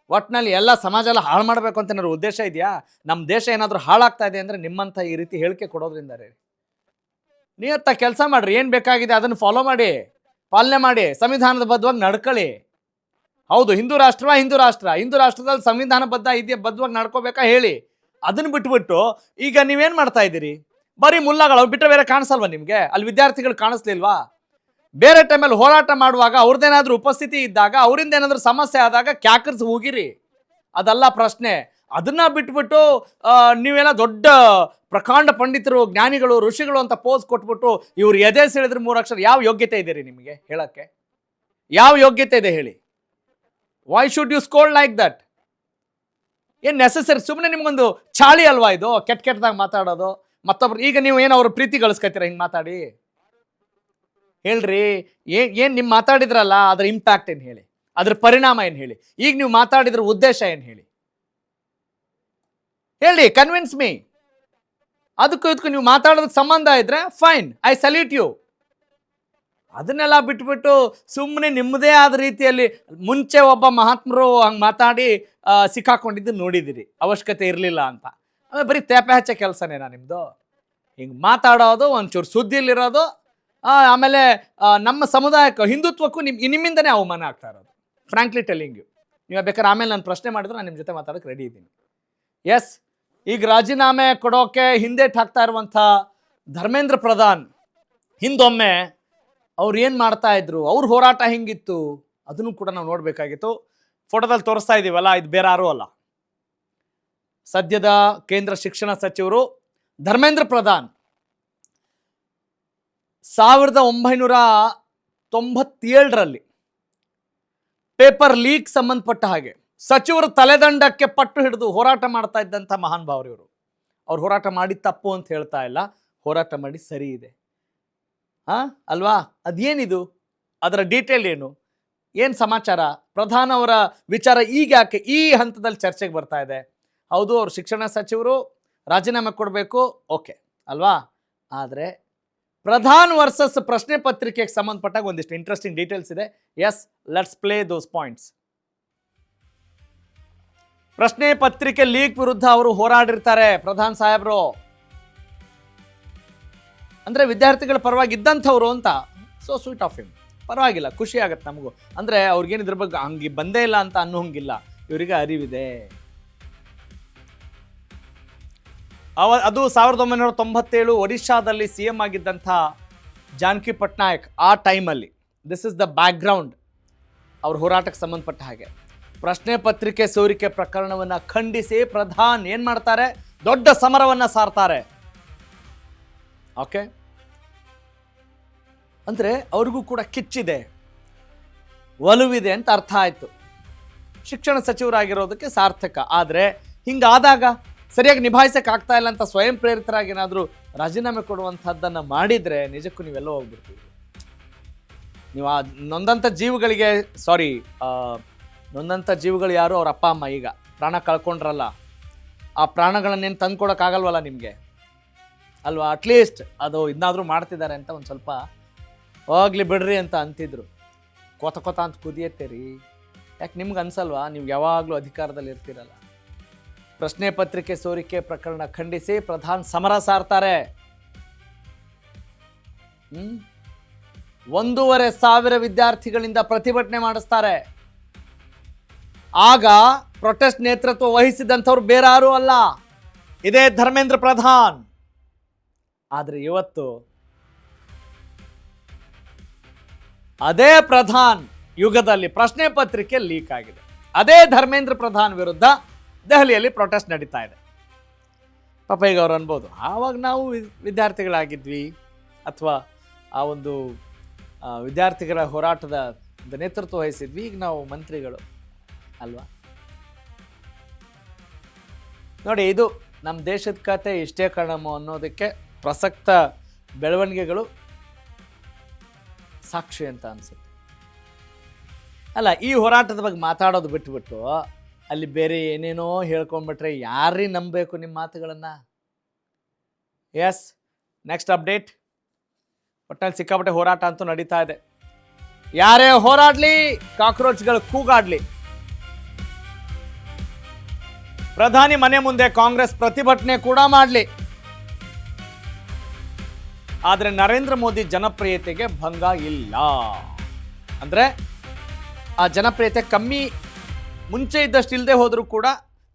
ಒಟ್ಟಿನಲ್ಲಿ ಎಲ್ಲ ಸಮಾಜ ಎಲ್ಲ ಹಾಳು ಮಾಡಬೇಕು ಅಂತ ಏನಾದ್ರು ಉದ್ದೇಶ ಇದೆಯಾ? ನಮ್ಮ ದೇಶ ಏನಾದರೂ ಹಾಳಾಗ್ತಾ ಇದೆ ಅಂದರೆ ನಿಮ್ಮಂಥ ಈ ರೀತಿ ಹೇಳಿಕೆ ಕೊಡೋದ್ರಿಂದ ರೀ. ನೀವತ್ತ ಕೆಲಸ ಮಾಡಿರಿ, ಏನು ಬೇಕಾಗಿದೆ ಅದನ್ನು ಫಾಲೋ ಮಾಡಿ. ಪಾಲನೆ ಮಾಡಿ, ಸಂವಿಧಾನದ ಬದ್ಧವಾಗಿ ನಡ್ಕೊಳ್ಳಿ. ಹೌದು, ಹಿಂದೂ ರಾಷ್ಟ್ರದಲ್ಲಿ ಸಂವಿಧಾನಬದ್ಧ ಇದೆಯಾ, ಬದ್ಧವಾಗಿ ನಡ್ಕೋಬೇಕಾ ಹೇಳಿ. ಅದನ್ನ ಬಿಟ್ಬಿಟ್ಟು ಈಗ ನೀವೇನ್ ಮಾಡ್ತಾ ಇದ್ದೀರಿ? ಬರೀ ಮುಲ್ಲಗಳು ಬಿಟ್ಟರೆ ಬೇರೆ ಕಾಣಿಸಲ್ವಾ ನಿಮ್ಗೆ? ಅಲ್ಲಿ ವಿದ್ಯಾರ್ಥಿಗಳು ಕಾಣಿಸ್ಲಿಲ್ವಾ? ಬೇರೆ ಟೈಮಲ್ಲಿ ಹೋರಾಟ ಮಾಡುವಾಗ ಅವ್ರದ್ದೇನಾದ್ರೂ ಉಪಸ್ಥಿತಿ ಇದ್ದಾಗ, ಅವರಿಂದ ಏನಾದ್ರೂ ಸಮಸ್ಯೆ ಆದಾಗ ಕ್ಯಾಕರ್ಸ್ ಹೋಗಿರಿ, ಅದಲ್ಲ ಪ್ರಶ್ನೆ. ಅದನ್ನ ಬಿಟ್ಬಿಟ್ಟು ನೀವೇನೋ ದೊಡ್ಡ ಪ್ರಕಾಂಡ ಪಂಡಿತರು, ಜ್ಞಾನಿಗಳು, ಋಷಿಗಳು ಅಂತ ಪೋಸ್ ಕೊಟ್ಬಿಟ್ಟು ಇವ್ರು ಎದೆ ಸೆಳೆದ್ರೆ 3 ಅಕ್ಷರ. ಯಾವ ಯೋಗ್ಯತೆ ಇದೆ ರೀ ನಿಮಗೆ ಹೇಳಕ್ಕೆ? ಯಾವ ಯೋಗ್ಯತೆ ಇದೆ ಹೇಳಿ? Why should you scold like that? ಏನ್ ನೆಸೆಸರಿ? ಸುಮ್ಮನೆ ನಿಮ್ಗೊಂದು ಚಾಳಿ ಅಲ್ವಾ ಇದು, ಕೆಟ್ಟದಾಗ ಮಾತಾಡೋದು ಮತ್ತೊಬ್ರು. ಈಗ ನೀವು ಏನು ಅವ್ರ ಪ್ರೀತಿ ಗಳಿಸ್ಕೊತೀರ ಹಿಂಗೆ ಮಾತಾಡಿ? ಹೇಳ್ರಿ, ಏನ್ ನಿಮ್ ಮಾತಾಡಿದ್ರಲ್ಲ ಅದ್ರ ಇಂಪ್ಯಾಕ್ಟ್ ಏನು ಹೇಳಿ, ಅದ್ರ ಪರಿಣಾಮ ಏನು ಹೇಳಿ? ಈಗ ನೀವು ಮಾತಾಡಿದ್ರ ಉದ್ದೇಶ ಏನು ಹೇಳಿ? ಹೇಳಿ, ಕನ್ವಿನ್ಸ್ ಮೀ. ಅದಕ್ಕೂ ಇದಕ್ಕೂ ನೀವು ಮಾತಾಡೋದಕ್ಕೆ ಸಂಬಂಧ ಇದ್ರೆ ಫೈನ್, ಐ ಸಲ್ಯೂಟ್ ಯು. ಅದನ್ನೆಲ್ಲ ಬಿಟ್ಬಿಟ್ಟು ಸುಮ್ಮನೆ ನಿಮ್ಮದೇ ಆದ ರೀತಿಯಲ್ಲಿ, ಮುಂಚೆ ಒಬ್ಬ ಮಹಾತ್ಮರು ಹಂಗೆ ಮಾತಾಡಿ ಸಿಕ್ಕಾಕೊಂಡಿದ್ದು ನೋಡಿದಿರಿ, ಅವಶ್ಯಕತೆ ಇರಲಿಲ್ಲ ಅಂತ. ಆಮೇಲೆ ಬರೀ ತೇಪೆ ಹಚ್ಚ ಕೆಲಸನೇನಾ ನಿಮ್ಮದು? ಹಿಂಗೆ ಮಾತಾಡೋದು, ಒಂಚೂರು ಸುದ್ದಿಲಿರೋದು, ಆಮೇಲೆ ನಮ್ಮ ಸಮುದಾಯಕ್ಕೆ, ಹಿಂದುತ್ವಕ್ಕೂ ನಿಮ್ಮಿಂದನೇ ಅವಮಾನ ಆಗ್ತಾ ಇರೋದು. Frankly telling you. ನೀವು ಬೇಕಾದ್ರೆ ಆಮೇಲೆ ನಾನು ಪ್ರಶ್ನೆ ಮಾಡಿದ್ರೆ ನಾನು ನಿಮ್ಮ ಜೊತೆ ಮಾತಾಡೋಕ್ಕೆ ರೆಡಿ ಇದ್ದೀನಿ. ಎಸ್, ಈಗ ರಾಜೀನಾಮೆ ಕೊಡೋಕೆ ಹಿಂದೇಟ್ ಹಾಕ್ತಾ ಇರುವಂಥ ಧರ್ಮೇಂದ್ರ ಪ್ರಧಾನ್, ಹಿಂದೊಮ್ಮೆ ಅವ್ರು ಏನು ಮಾಡ್ತಾ ಇದ್ರು, ಅವ್ರ ಹೋರಾಟ ಹೆಂಗಿತ್ತು ಅದನ್ನು ಕೂಡ ನಾವು ನೋಡಬೇಕಾಗಿತ್ತು. ಫೋಟೋದಲ್ಲಿ ತೋರಿಸ್ತಾ ಇದ್ದೀವಲ್ಲ, ಇದು ಬೇರೆ ಯಾರೂ ಅಲ್ಲ, ಸದ್ಯದ ಕೇಂದ್ರ ಶಿಕ್ಷಣ ಸಚಿವರು ಧರ್ಮೇಂದ್ರ ಪ್ರಧಾನ್. 1997ರಲ್ಲಿ ಪೇಪರ್ ಲೀಕ್ ಸಂಬಂಧಪಟ್ಟ ಹಾಗೆ ಸಚಿವರು ತಲೆದಂಡಕ್ಕೆ ಪಟ್ಟು ಹಿಡಿದು ಹೋರಾಟ ಮಾಡ್ತಾ ಇದ್ದಂಥ ಮಹಾನ್ ಭಾವರು ಇವರು. ಅವ್ರು ಹೋರಾಟ ಮಾಡಿ ತಪ್ಪು ಅಂತ ಹೇಳ್ತಾ ಇಲ್ಲ, ಹೋರಾಟ ಮಾಡಿ ಸರಿ ಇದೆ ಅಲ್ವಾ? ಅದೇನಿದು, ಅದರ ಡೀಟೇಲ್ ಏನು ಸಮಾಚಾರ? ಪ್ರಧಾನ್ ಅವರ ವಿಚಾರ ಈಗ ಯಾಕೆ ಈ ಹಂತದಲ್ಲಿ ಚರ್ಚೆಗೆ ಬರ್ತಾ ಇದೆ? ಹೌದು, ಅವರು ಶಿಕ್ಷಣ ಸಚಿವರು, ರಾಜೀನಾಮೆ ಕೊಡಬೇಕು, ಓಕೆ ಅಲ್ವಾ? ಆದರೆ ಪ್ರಧಾನ್ ವರ್ಸಸ್ ಪ್ರಶ್ನೆ ಪತ್ರಿಕೆಗೆ ಸಂಬಂಧಪಟ್ಟಾಗ ಒಂದಿಷ್ಟು ಇಂಟ್ರೆಸ್ಟಿಂಗ್ ಡೀಟೇಲ್ಸ್ ಇದೆ. Yes, let's play those points. ಪ್ರಶ್ನೆ ಪತ್ರಿಕೆ ಲೀಕ್ ವಿರುದ್ಧ ಅವರು ಹೋರಾಡಿರ್ತಾರೆ ಪ್ರಧಾನ್ ಸಾಹೇಬ್ರು. ಅಂದ್ರೆ ವಿದ್ಯಾರ್ಥಿಗಳ ಪರವಾಗಿ ಇದ್ದಂಥವ್ರು ಅಂತ. ಸೊ ಸ್ವೀಟ್ ಆಫ್ ಹಿಮ್, ಪರವಾಗಿಲ್ಲ, ಖುಷಿ ಆಗತ್ತೆ ನಮಗೂ. ಅಂದ್ರೆ ಅವ್ರಿಗೇನು ಇದ್ರ ಬಗ್ಗೆ ಹಂಗೆ ಬಂದೇ ಇಲ್ಲ ಅಂತ ಅನ್ನೋಂಗಿಲ್ಲ, ಇವರಿಗೆ ಅರಿವಿದೆ. ಅದು 1997 ಒಡಿಶಾದಲ್ಲಿ CM ಆಗಿದ್ದಂಥ ಜಾನಕಿ ಪಟ್ನಾಯಕ್ ಆ ಟೈಮಲ್ಲಿ. ದಿಸ್ ಇಸ್ ದ ಬ್ಯಾಕ್ಗ್ರೌಂಡ್ ಅವ್ರ ಹೋರಾಟಕ್ಕೆ ಸಂಬಂಧಪಟ್ಟ ಹಾಗೆ. ಪ್ರಶ್ನೆ ಪತ್ರಿಕೆ ಸೋರಿಕೆ ಪ್ರಕರಣವನ್ನು ಖಂಡಿಸಿ ಪ್ರಧಾನ್ ಏನು ಮಾಡ್ತಾರೆ? ದೊಡ್ಡ ಸಮರವನ್ನು ಸಾರ್ತಾರೆ. ಓಕೆ, ಅಂದರೆ ಅವ್ರಿಗೂ ಕೂಡ ಕಿಚ್ಚಿದೆ, ಒಲವಿದೆ ಅಂತ ಅರ್ಥ ಆಯಿತು. ಶಿಕ್ಷಣ ಸಚಿವರಾಗಿರೋದಕ್ಕೆ ಸಾರ್ಥಕ. ಆದರೆ ಹಿಂಗಾದಾಗ ಸರಿಯಾಗಿ ನಿಭಾಯಿಸಕ್ಕೆ ಆಗ್ತಾ ಇಲ್ಲ ಅಂತ ಸ್ವಯಂ ಪ್ರೇರಿತರಾಗಿ ಏನಾದರೂ ರಾಜೀನಾಮೆ ಕೊಡುವಂಥದ್ದನ್ನು ಮಾಡಿದರೆ ನಿಜಕ್ಕೂ ನೀವೆಲ್ಲ ಹೋಗ್ಬಿಡ್ತೀವಿ. ನೀವು ಆ ನೊಂದಂಥ ಜೀವಗಳಿಗೆ ನೊಂದಂಥ ಜೀವಗಳು ಯಾರು? ಅವ್ರ ಅಪ್ಪ ಅಮ್ಮ ಈಗ ಪ್ರಾಣ ಕಳ್ಕೊಂಡ್ರಲ್ಲ, ಆ ಪ್ರಾಣಗಳನ್ನೇನು ತಂದು ಕೊಡೋಕ್ಕಾಗಲ್ವಲ್ಲ ನಿಮಗೆ ಅಲ್ವಾ? ಅಟ್ಲೀಸ್ಟ್ ಅದು ಇನ್ನಾದರೂ ಮಾಡ್ತಿದ್ದಾರೆ ಅಂತ ಒಂದು ಸ್ವಲ್ಪ ಹೋಗ್ಲಿ ಬಿಡ್ರಿ ಅಂತ ಅಂತಿದ್ರು. ಕೊತ ಅಂತ ಕುದಿಯತ್ತೇರಿ. ಯಾಕೆ ನಿಮ್ಗೆ ಅನ್ಸಲ್ವಾ? ನೀವು ಯಾವಾಗಲೂ ಅಧಿಕಾರದಲ್ಲಿ ಇರ್ತೀರಲ್ಲ. ಪ್ರಶ್ನೆ ಪತ್ರಿಕೆ ಸೋರಿಕೆ ಪ್ರಕರಣ ಖಂಡಿಸಿ ಪ್ರಧಾನ್ ಸಮರ ಸಾರ್ತಾರೆ. 1,500 ವಿದ್ಯಾರ್ಥಿಗಳಿಂದ ಪ್ರತಿಭಟನೆ ಮಾಡಿಸ್ತಾರೆ. ಆಗ ಪ್ರೊಟೆಸ್ಟ್ ನೇತೃತ್ವ ವಹಿಸಿದಂಥವ್ರು ಬೇರೆ ಯಾರೂ ಅಲ್ಲ, ಇದೇ ಧರ್ಮೇಂದ್ರ ಪ್ರಧಾನ್. ಆದರೆ ಇವತ್ತು ಅದೇ ಪ್ರಧಾನ್ ಯುಗದಲ್ಲಿ ಪ್ರಶ್ನೆ ಪತ್ರಿಕೆ ಲೀಕ್ ಆಗಿದೆ. ಅದೇ ಧರ್ಮೇಂದ್ರ ಪ್ರಧಾನ್ ವಿರುದ್ಧ ದೆಹಲಿಯಲ್ಲಿ ಪ್ರೊಟೆಸ್ಟ್ ನಡೀತಾ ಇದೆ. ಪಾಪ ಈಗ ಅವ್ರು ಅನ್ಬೋದು, ಆವಾಗ ನಾವು ವಿದ್ಯಾರ್ಥಿಗಳಾಗಿದ್ವಿ, ಅಥವಾ ಆ ಒಂದು ವಿದ್ಯಾರ್ಥಿಗಳ ಹೋರಾಟದ ನೇತೃತ್ವ ವಹಿಸಿದ್ವಿ, ಈಗ ನಾವು ಮಂತ್ರಿಗಳು ಅಲ್ವಾ? ನೋಡಿ, ಇದು ನಮ್ಮ ದೇಶದ ಕತೆ ಇಷ್ಟೇ ಕಣಮೋ ಅನ್ನೋದಕ್ಕೆ ಪ್ರಸಕ್ತ ಬೆಳವಣಿಗೆಗಳು ಸಾಕ್ಷಿ ಅಂತ ಅನಿಸುತ್ತೆ. ಅಲ್ಲ, ಈ ಹೋರಾಟದ ಬಗ್ಗೆ ಮಾತಾಡೋದು ಬಿಟ್ಬಿಟ್ಟು ಅಲ್ಲಿ ಬೇರೆ ಏನೇನೋ ಹೇಳ್ಕೊಂಡ್ಬಿಟ್ರೆ ಯಾರೀ ನಂಬಬೇಕು ನಿಮ್ಮ ಮಾತುಗಳನ್ನು? Yes, next update. ಒಟ್ಟಿನಲ್ಲಿ ಸಿಕ್ಕಾಪಟ್ಟೆ ಹೋರಾಟ ಅಂತೂ ನಡೀತಾ ಇದೆ. ಯಾರೇ ಹೋರಾಡಲಿ, ಕಾಕ್ರೋಚ್ಗಳು ಕೂಗಾಡ್ಲಿ, ಪ್ರಧಾನಿ ಮನೆ ಮುಂದೆ ಕಾಂಗ್ರೆಸ್ ಪ್ರತಿಭಟನೆ ಕೂಡ ಮಾಡಲಿ, ಆದರೆ ನರೇಂದ್ರ ಮೋದಿ ಜನಪ್ರಿಯತೆಗೆ ಭಂಗ ಇಲ್ಲ. ಅಂದರೆ ಆ ಜನಪ್ರಿಯತೆ ಕಮ್ಮಿ ಮುಂಚೆ ಇದ್ದಷ್ಟು ಇಲ್ಲದೆ ಹೋದರೂ ಕೂಡ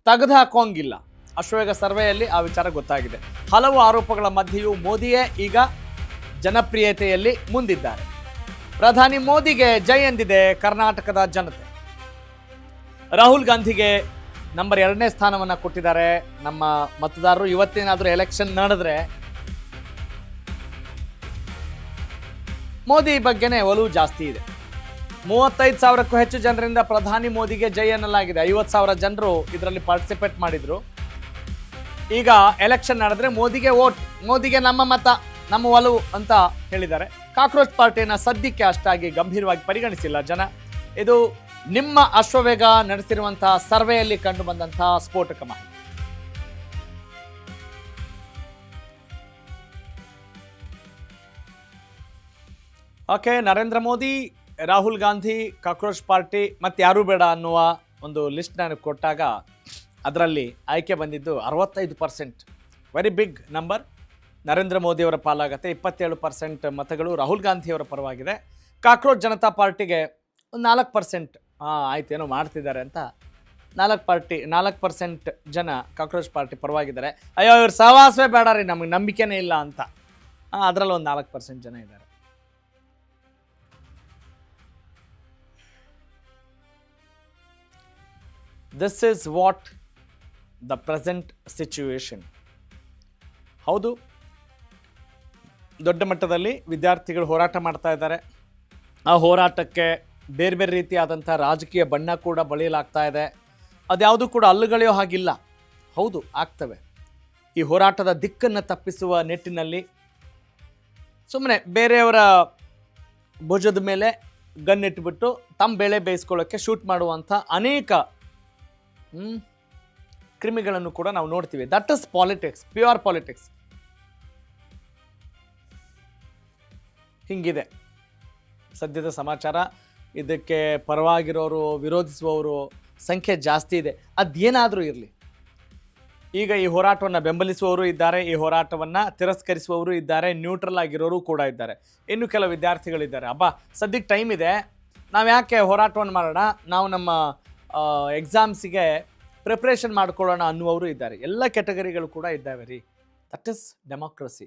ತೆಗೆದು ಹಾಕೋಂಗಿಲ್ಲ. ಅಶ್ವವೇಗ ಸರ್ವೆಯಲ್ಲಿ ಆ ವಿಚಾರ ಗೊತ್ತಾಗಿದೆ. ಹಲವು ಆರೋಪಗಳ ಮಧ್ಯೆಯೂ ಮೋದಿಯೇ ಈಗ ಜನಪ್ರಿಯತೆಯಲ್ಲಿ ಮುಂದಿದ್ದಾರೆ. ಪ್ರಧಾನಿ ಮೋದಿಗೆ ಜೈ ಎಂದಿದೆ ಕರ್ನಾಟಕದ ಜನತೆ. ರಾಹುಲ್ ಗಾಂಧಿಗೆ ನಂಬರ್ 2ನೇ ಸ್ಥಾನವನ್ನು ಕೊಟ್ಟಿದ್ದಾರೆ ನಮ್ಮ ಮತದಾರರು. ಇವತ್ತೇನಾದರೂ ಎಲೆಕ್ಷನ್ ನಡೆದ್ರೆ ಮೋದಿ ಬಗ್ಗೆನೇ ಒಲವು ಜಾಸ್ತಿ ಇದೆ. 35,000ಕ್ಕೂ ಹೆಚ್ಚು ಜನರಿಂದ ಪ್ರಧಾನಿ ಮೋದಿಗೆ ಜೈ ಎನ್ನಲಾಗಿದೆ. 50,000 ಜನರು ಇದರಲ್ಲಿ ಪಾರ್ಟಿಸಿಪೇಟ್ ಮಾಡಿದ್ರು. ಈಗ ಎಲೆಕ್ಷನ್ ನಡೆದ್ರೆ ಮೋದಿಗೆ ವೋಟ್, ಮೋದಿಗೆ ನಮ್ಮ ಮತ, ನಮ್ಮ ಒಲವು ಅಂತ ಹೇಳಿದ್ದಾರೆ. ಕಾಕ್ರೋಚ್ ಪಾರ್ಟಿಯನ್ನು ಸದ್ಯಕ್ಕೆ ಅಷ್ಟಾಗಿ ಗಂಭೀರವಾಗಿ ಪರಿಗಣಿಸಿಲ್ಲ ಜನ. ಇದು ನಿಮ್ಮ ಅಶ್ವವೇಗ ನಡೆಸಿರುವಂತಹ ಸರ್ವೆಯಲ್ಲಿ ಕಂಡು ಬಂದಂತಹ ಸ್ಫೋಟಕ ಮಾಹಿತಿ. Okay, Narendra Modi, Rahul Gandhi, cockroach party ಮತ್ತು ಯಾರೂ ಬೇಡ ಅನ್ನುವ ಒಂದು ಲಿಸ್ಟ್ ನನಗೆ ಕೊಟ್ಟಾಗ ಅದರಲ್ಲಿ ಆಯ್ಕೆ ಬಂದಿದ್ದು 65%. Very big number. ನರೇಂದ್ರ ಮೋದಿಯವರ ಪಾಲಾಗತ್ತೆ. 27% ಮತಗಳು ರಾಹುಲ್ ಗಾಂಧಿಯವರ ಪರವಾಗಿದೆ. ಕಾಕ್ರೋಚ್ ಜನತಾ ಪಾರ್ಟಿಗೆ ಒಂದು 4%. ಆಯ್ತು, ಏನೋ ಮಾಡ್ತಿದ್ದಾರೆ ಅಂತ 4% ಜನ ಕಾಕ್ರೋಚ್ ಪಾರ್ಟಿ ಪರವಾಗಿದ್ದಾರೆ. ಅಯ್ಯೋ ಇವ್ರು ಸಹವಾಸವೇ ಬೇಡ ರೀ, ನಮಗೆ ನಂಬಿಕೆನೇ ಇಲ್ಲ ಅಂತ ಅದರಲ್ಲಿ ಒಂದು 4% ಜನ ಇದ್ದಾರೆ. This is what the present situation. ಹೌದು, ದೊಡ್ಡ ಮಟ್ಟದಲ್ಲಿ ವಿದ್ಯಾರ್ಥಿಗಳು ಹೋರಾಟ ಮಾಡ್ತಾ ಇದ್ದಾರೆ. ಆ ಹೋರಾಟಕ್ಕೆ ಬೇರೆ ಬೇರೆ ರೀತಿಯಾದಂಥ ರಾಜಕೀಯ ಬಣ್ಣ ಕೂಡ ಬಳಿಯಲಾಗ್ತಾ ಇದೆ. ಅದ್ಯಾವುದೂ ಕೂಡ ಅಲ್ಲುಗಳೆಯೋ ಹಾಗಿಲ್ಲ. ಹೌದು, ಆಗ್ತವೆ. ಈ ಹೋರಾಟದ ದಿಕ್ಕನ್ನು ತಪ್ಪಿಸುವ ನಿಟ್ಟಿನಲ್ಲಿ ಸುಮ್ಮನೆ ಬೇರೆಯವರ ಭುಜದ ಮೇಲೆ ಗನ್ನಿಟ್ಬಿಟ್ಟು ತಮ್ಮ ಬೆಳೆ ಬೇಯಿಸ್ಕೊಳ್ಳೋಕ್ಕೆ ಶೂಟ್ ಮಾಡುವಂಥ ಅನೇಕ ಕ್ರಿಮಿಗಳನ್ನು ಕೂಡ ನಾವು ನೋಡ್ತೀವಿ. That is politics, pure politics. ಹಿಂಗಿದೆ ಸದ್ಯದ ಸಮಾಚಾರ. ಇದಕ್ಕೆ ಪರವಾಗಿರೋರು, ವಿರೋಧಿಸುವವರು ಸಂಖ್ಯೆ ಜಾಸ್ತಿ ಇದೆ. ಅದೇನಾದರೂ ಇರಲಿ, ಈಗ ಈ ಹೋರಾಟವನ್ನು ಬೆಂಬಲಿಸುವವರು ಇದ್ದಾರೆ, ಈ ಹೋರಾಟವನ್ನು ತಿರಸ್ಕರಿಸುವವರು ಇದ್ದಾರೆ, ನ್ಯೂಟ್ರಲ್ ಆಗಿರೋರು ಕೂಡ ಇದ್ದಾರೆ. ಇನ್ನು ಕೆಲವು ವಿದ್ಯಾರ್ಥಿಗಳಿದ್ದಾರೆ, ಸದ್ಯಕ್ಕೆ ಟೈಮ್ ಇದೆ, ನಾವು ಯಾಕೆ ಹೋರಾಟವನ್ನು ಮಾಡೋಣ, ನಾವು ನಮ್ಮ ಎಕ್ಸಾಮ್ಸಿಗೆ ಪ್ರಿಪ್ರೇಷನ್ ಮಾಡ್ಕೊಳ್ಳೋಣ ಅನ್ನುವರು ಇದ್ದಾರೆ. ಎಲ್ಲ ಕೆಟಗರಿಗಳು ಕೂಡ ಇದ್ದಾವೆ ರೀ. That is democracy.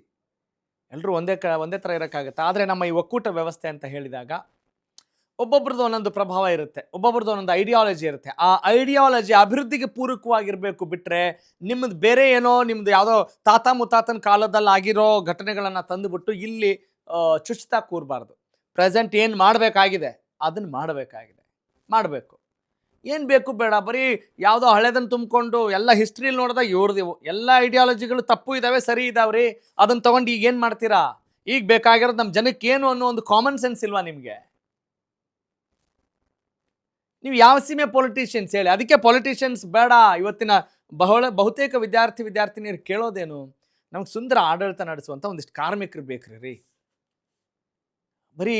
ಎಲ್ಲರೂ ಒಂದೇ ಥರ ಇರೋಕ್ಕಾಗುತ್ತೆ. ಆದರೆ ನಮ್ಮ ಈ ಒಕ್ಕೂಟ ವ್ಯವಸ್ಥೆ ಅಂತ ಹೇಳಿದಾಗ ಒಬ್ಬೊಬ್ರದ್ದು ಒಂದೊಂದು ಪ್ರಭಾವ ಇರುತ್ತೆ, ಒಬ್ಬೊಬ್ರದ್ದು ಒಂದೊಂದು ಐಡಿಯಾಲಜಿ ಇರುತ್ತೆ. ಆ ಐಡಿಯಾಲಜಿ ಅಭಿವೃದ್ಧಿಗೆ ಪೂರಕವಾಗಿರಬೇಕು. ಬಿಟ್ಟರೆ ನಿಮ್ಮದು ಬೇರೆ ಏನೋ, ನಿಮ್ಮದು ಯಾವುದೋ ತಾತ ಮುತ್ತಾತನ ಕಾಲದಲ್ಲಿ ಆಗಿರೋ ಘಟನೆಗಳನ್ನು ತಂದುಬಿಟ್ಟು ಇಲ್ಲಿ ಚುಚ್ತಾ ಕೂರಬಾರ್ದು. ಪ್ರೆಸೆಂಟ್ ಏನು ಮಾಡಬೇಕಾಗಿದೆ ಅದನ್ನು ಮಾಡಬೇಕು. ಏನು ಬೇಕು ಬೇಡ, ಬರೀ ಯಾವುದೋ ಹಳೆದನ್ನು ತುಂಬಿಕೊಂಡು ಎಲ್ಲ ಹಿಸ್ಟ್ರಿಲಿ ನೋಡಿದಾಗ ಇವ್ರದಿವು ಎಲ್ಲ ಐಡಿಯಾಲಜಿಗಳು ತಪ್ಪು ಇದ್ದಾವೆ, ಸರಿ ಇದಾವೆ ರೀ, ಅದನ್ನು ತೊಗೊಂಡು ಈಗ ಏನು ಮಾಡ್ತೀರಾ? ಈಗ ಬೇಕಾಗಿರೋದು ನಮ್ಮ ಜನಕ್ಕೆ ಏನು ಅನ್ನೋ ಒಂದು ಕಾಮನ್ ಸೆನ್ಸ್ ಇಲ್ವಾ ನಿಮಗೆ? ನೀವು ಯಾವ ಸೀಮೆ ಪೊಲಿಟಿಷಿಯನ್ಸ್ ಹೇಳಿ? ಅದಕ್ಕೆ ಪೊಲಿಟಿಷಿಯನ್ಸ್ ಬೇಡ. ಇವತ್ತಿನ ಬಹುತೇಕ ವಿದ್ಯಾರ್ಥಿನಿಯರು ಕೇಳೋದೇನು, ನಮ್ಗೆ ಸುಂದರ ಆಡಳಿತ ನಡೆಸುವಂಥ ಒಂದಿಷ್ಟು ಕಾರ್ಮಿಕರು ಬೇಕ್ರಿ ರೀ. ಬರೀ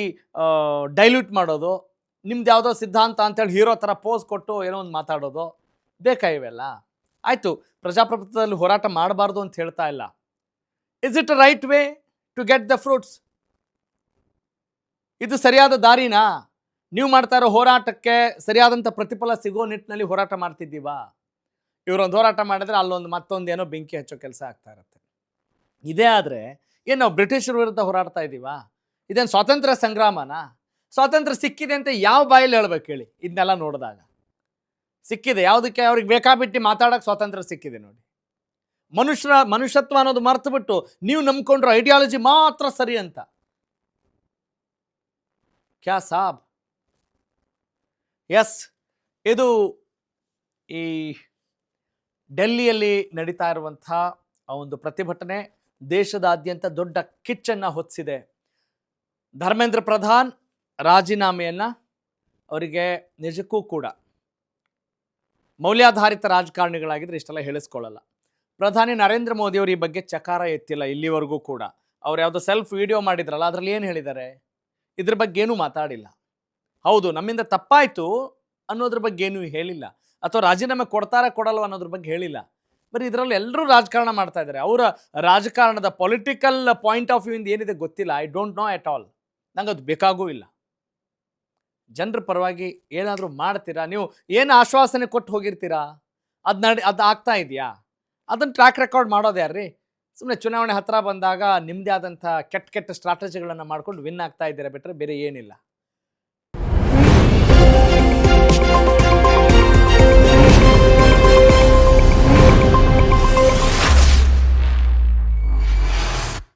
ಡೈಲ್ಯೂಟ್ ಮಾಡೋದು, ನಿಮ್ದು ಯಾವುದೋ ಸಿದ್ಧಾಂತ ಅಂತೇಳಿ ಹೀರೋ ಥರ ಪೋಸ್ ಕೊಟ್ಟು ಏನೋ ಒಂದು ಮಾತಾಡೋದು ಬೇಕಾ? ಇವೆಲ್ಲ ಆಯಿತು. ಪ್ರಜಾಪ್ರಭುತ್ವದಲ್ಲಿ ಹೋರಾಟ ಮಾಡಬಾರ್ದು ಅಂತ ಹೇಳ್ತಾ ಇಲ್ಲ. Is it right way to get the fruits? ಇದು ಸರಿಯಾದ ದಾರಿನಾ? ನೀವು ಮಾಡ್ತಾ ಇರೋ ಹೋರಾಟಕ್ಕೆ ಸರಿಯಾದಂಥ ಪ್ರತಿಫಲ ಸಿಗೋ ನಿಟ್ಟಿನಲ್ಲಿ ಹೋರಾಟ ಮಾಡ್ತಿದ್ದೀವಾ? ಇವರೊಂದು ಹೋರಾಟ ಮಾಡಿದ್ರೆ ಅಲ್ಲೊಂದು ಮತ್ತೊಂದು ಏನೋ ಬೆಂಕಿ ಹಚ್ಚೋ ಕೆಲಸ ಆಗ್ತಾ ಇರುತ್ತೆ. ಇದೇ ಆದರೆ ಏನು ನಾವು ಬ್ರಿಟಿಷರ ವಿರುದ್ಧ ಹೋರಾಡ್ತಾ ಇದ್ದೀವಾ? ಇದೇನು ಸ್ವಾತಂತ್ರ್ಯ ಸಂಗ್ರಾಮನಾ? ಸ್ವಾತಂತ್ರ್ಯ ಸಿಕ್ಕಿದೆ ಅಂತ ಯಾವ ಬಾಯಲ್ಲಿ ಹೇಳ್ಬೇಕು ಹೇಳಿ? ಇದನ್ನೆಲ್ಲ ನೋಡಿದಾಗ ಸಿಕ್ಕಿದೆ. ಯಾವುದಕ್ಕೆ? ಅವ್ರಿಗೆ ಬೇಕಾಬಿಟ್ಟು ಮಾತಾಡೋಕ್ಕೆ ಸ್ವಾತಂತ್ರ್ಯ ಸಿಕ್ಕಿದೆ ನೋಡಿ. ಮನುಷ್ಯತ್ವ ಅನ್ನೋದು ಮರ್ತು ಬಿಟ್ಟು ನೀವು ನಂಬ್ಕೊಂಡ್ರು ಐಡಿಯಾಲಜಿ ಮಾತ್ರ ಸರಿ ಅಂತ. ಕ್ಯಾ ಸಾಬ್? ಎಸ್, ಇದು ಈ ಡೆಲ್ಲಿಯಲ್ಲಿ ನಡೀತಾ ಇರುವಂಥ ಒಂದು ಪ್ರತಿಭಟನೆ ದೇಶದಾದ್ಯಂತ ದೊಡ್ಡ ಕಿಚ್ಚನ್ನು ಹೊತ್ತಿಸಿದೆ. ಧರ್ಮೇಂದ್ರ ಪ್ರಧಾನ್ ರಾಜೀನಾಮೆಯನ್ನು ಅವರಿಗೆ ನಿಜಕ್ಕೂ ಕೂಡ ಮೌಲ್ಯಾಧಾರಿತ ರಾಜಕಾರಣಿಗಳಾಗಿದ್ದರೆ ಇಷ್ಟೆಲ್ಲ ಹೇಳಿಸ್ಕೊಳ್ಳಲ್ಲ. ಪ್ರಧಾನಿ ನರೇಂದ್ರ ಮೋದಿಯವರು ಈ ಬಗ್ಗೆ ಚಕಾರ ಎತ್ತಿಲ್ಲ ಇಲ್ಲಿವರೆಗೂ ಕೂಡ. ಅವ್ರು ಯಾವುದೋ ಸೆಲ್ಫ್ ವಿಡಿಯೋ ಮಾಡಿದ್ರಲ್ಲ, ಅದರಲ್ಲಿ ಏನು ಹೇಳಿದ್ದಾರೆ? ಇದ್ರ ಬಗ್ಗೆ ಏನೂ ಮಾತಾಡಿಲ್ಲ. ಹೌದು, ನಮ್ಮಿಂದ ತಪ್ಪಾಯಿತು ಅನ್ನೋದ್ರ ಬಗ್ಗೆ ಏನೂ ಹೇಳಿಲ್ಲ, ಅಥವಾ ರಾಜೀನಾಮೆ ಕೊಡ್ತಾರಾ ಕೊಡಲ್ವ ಅನ್ನೋದ್ರ ಬಗ್ಗೆ ಹೇಳಿಲ್ಲ. ಬರೀ ಇದರಲ್ಲಿ ಎಲ್ಲರೂ ರಾಜಕಾರಣ ಮಾಡ್ತಾ ಇದ್ದಾರೆ. ಅವರ ರಾಜಕಾರಣದ ಪೊಲಿಟಿಕಲ್ ಪಾಯಿಂಟ್ ಆಫ್ ವ್ಯೂ ಇಂದ ಏನಿದೆ ಗೊತ್ತಿಲ್ಲ. I don't know at all. ನಂಗೆ ಅದು ಬೇಕಾಗೂ ಇಲ್ಲ. ಜನರ ಪರವಾಗಿ ಏನಾದರೂ ಮಾಡ್ತೀರಾ? ನೀವು ಏನು ಆಶ್ವಾಸನೆ ಕೊಟ್ಟು ಹೋಗಿರ್ತೀರಾ? ಅದು ಆಗ್ತಾ ಇದೆಯಾ? ಅದನ್ನು ಟ್ರ್ಯಾಕ್ ರೆಕಾರ್ಡ್ ಮಾಡೋದು ಯಾರ್ರೀ? ಸುಮ್ಮನೆ ಚುನಾವಣೆ ಹತ್ತಿರ ಬಂದಾಗ ನಿಮ್ಮದೇ ಆದಂಥ ಕೆಟ್ಟ ಸ್ಟ್ರಾಟಜಿಗಳನ್ನು ಮಾಡ್ಕೊಂಡು ವಿನ್ ಆಗ್ತಾ ಇದ್ದೀರಾ ಬಿಟ್ಟರೆ ಬೇರೆ ಏನಿಲ್ಲ.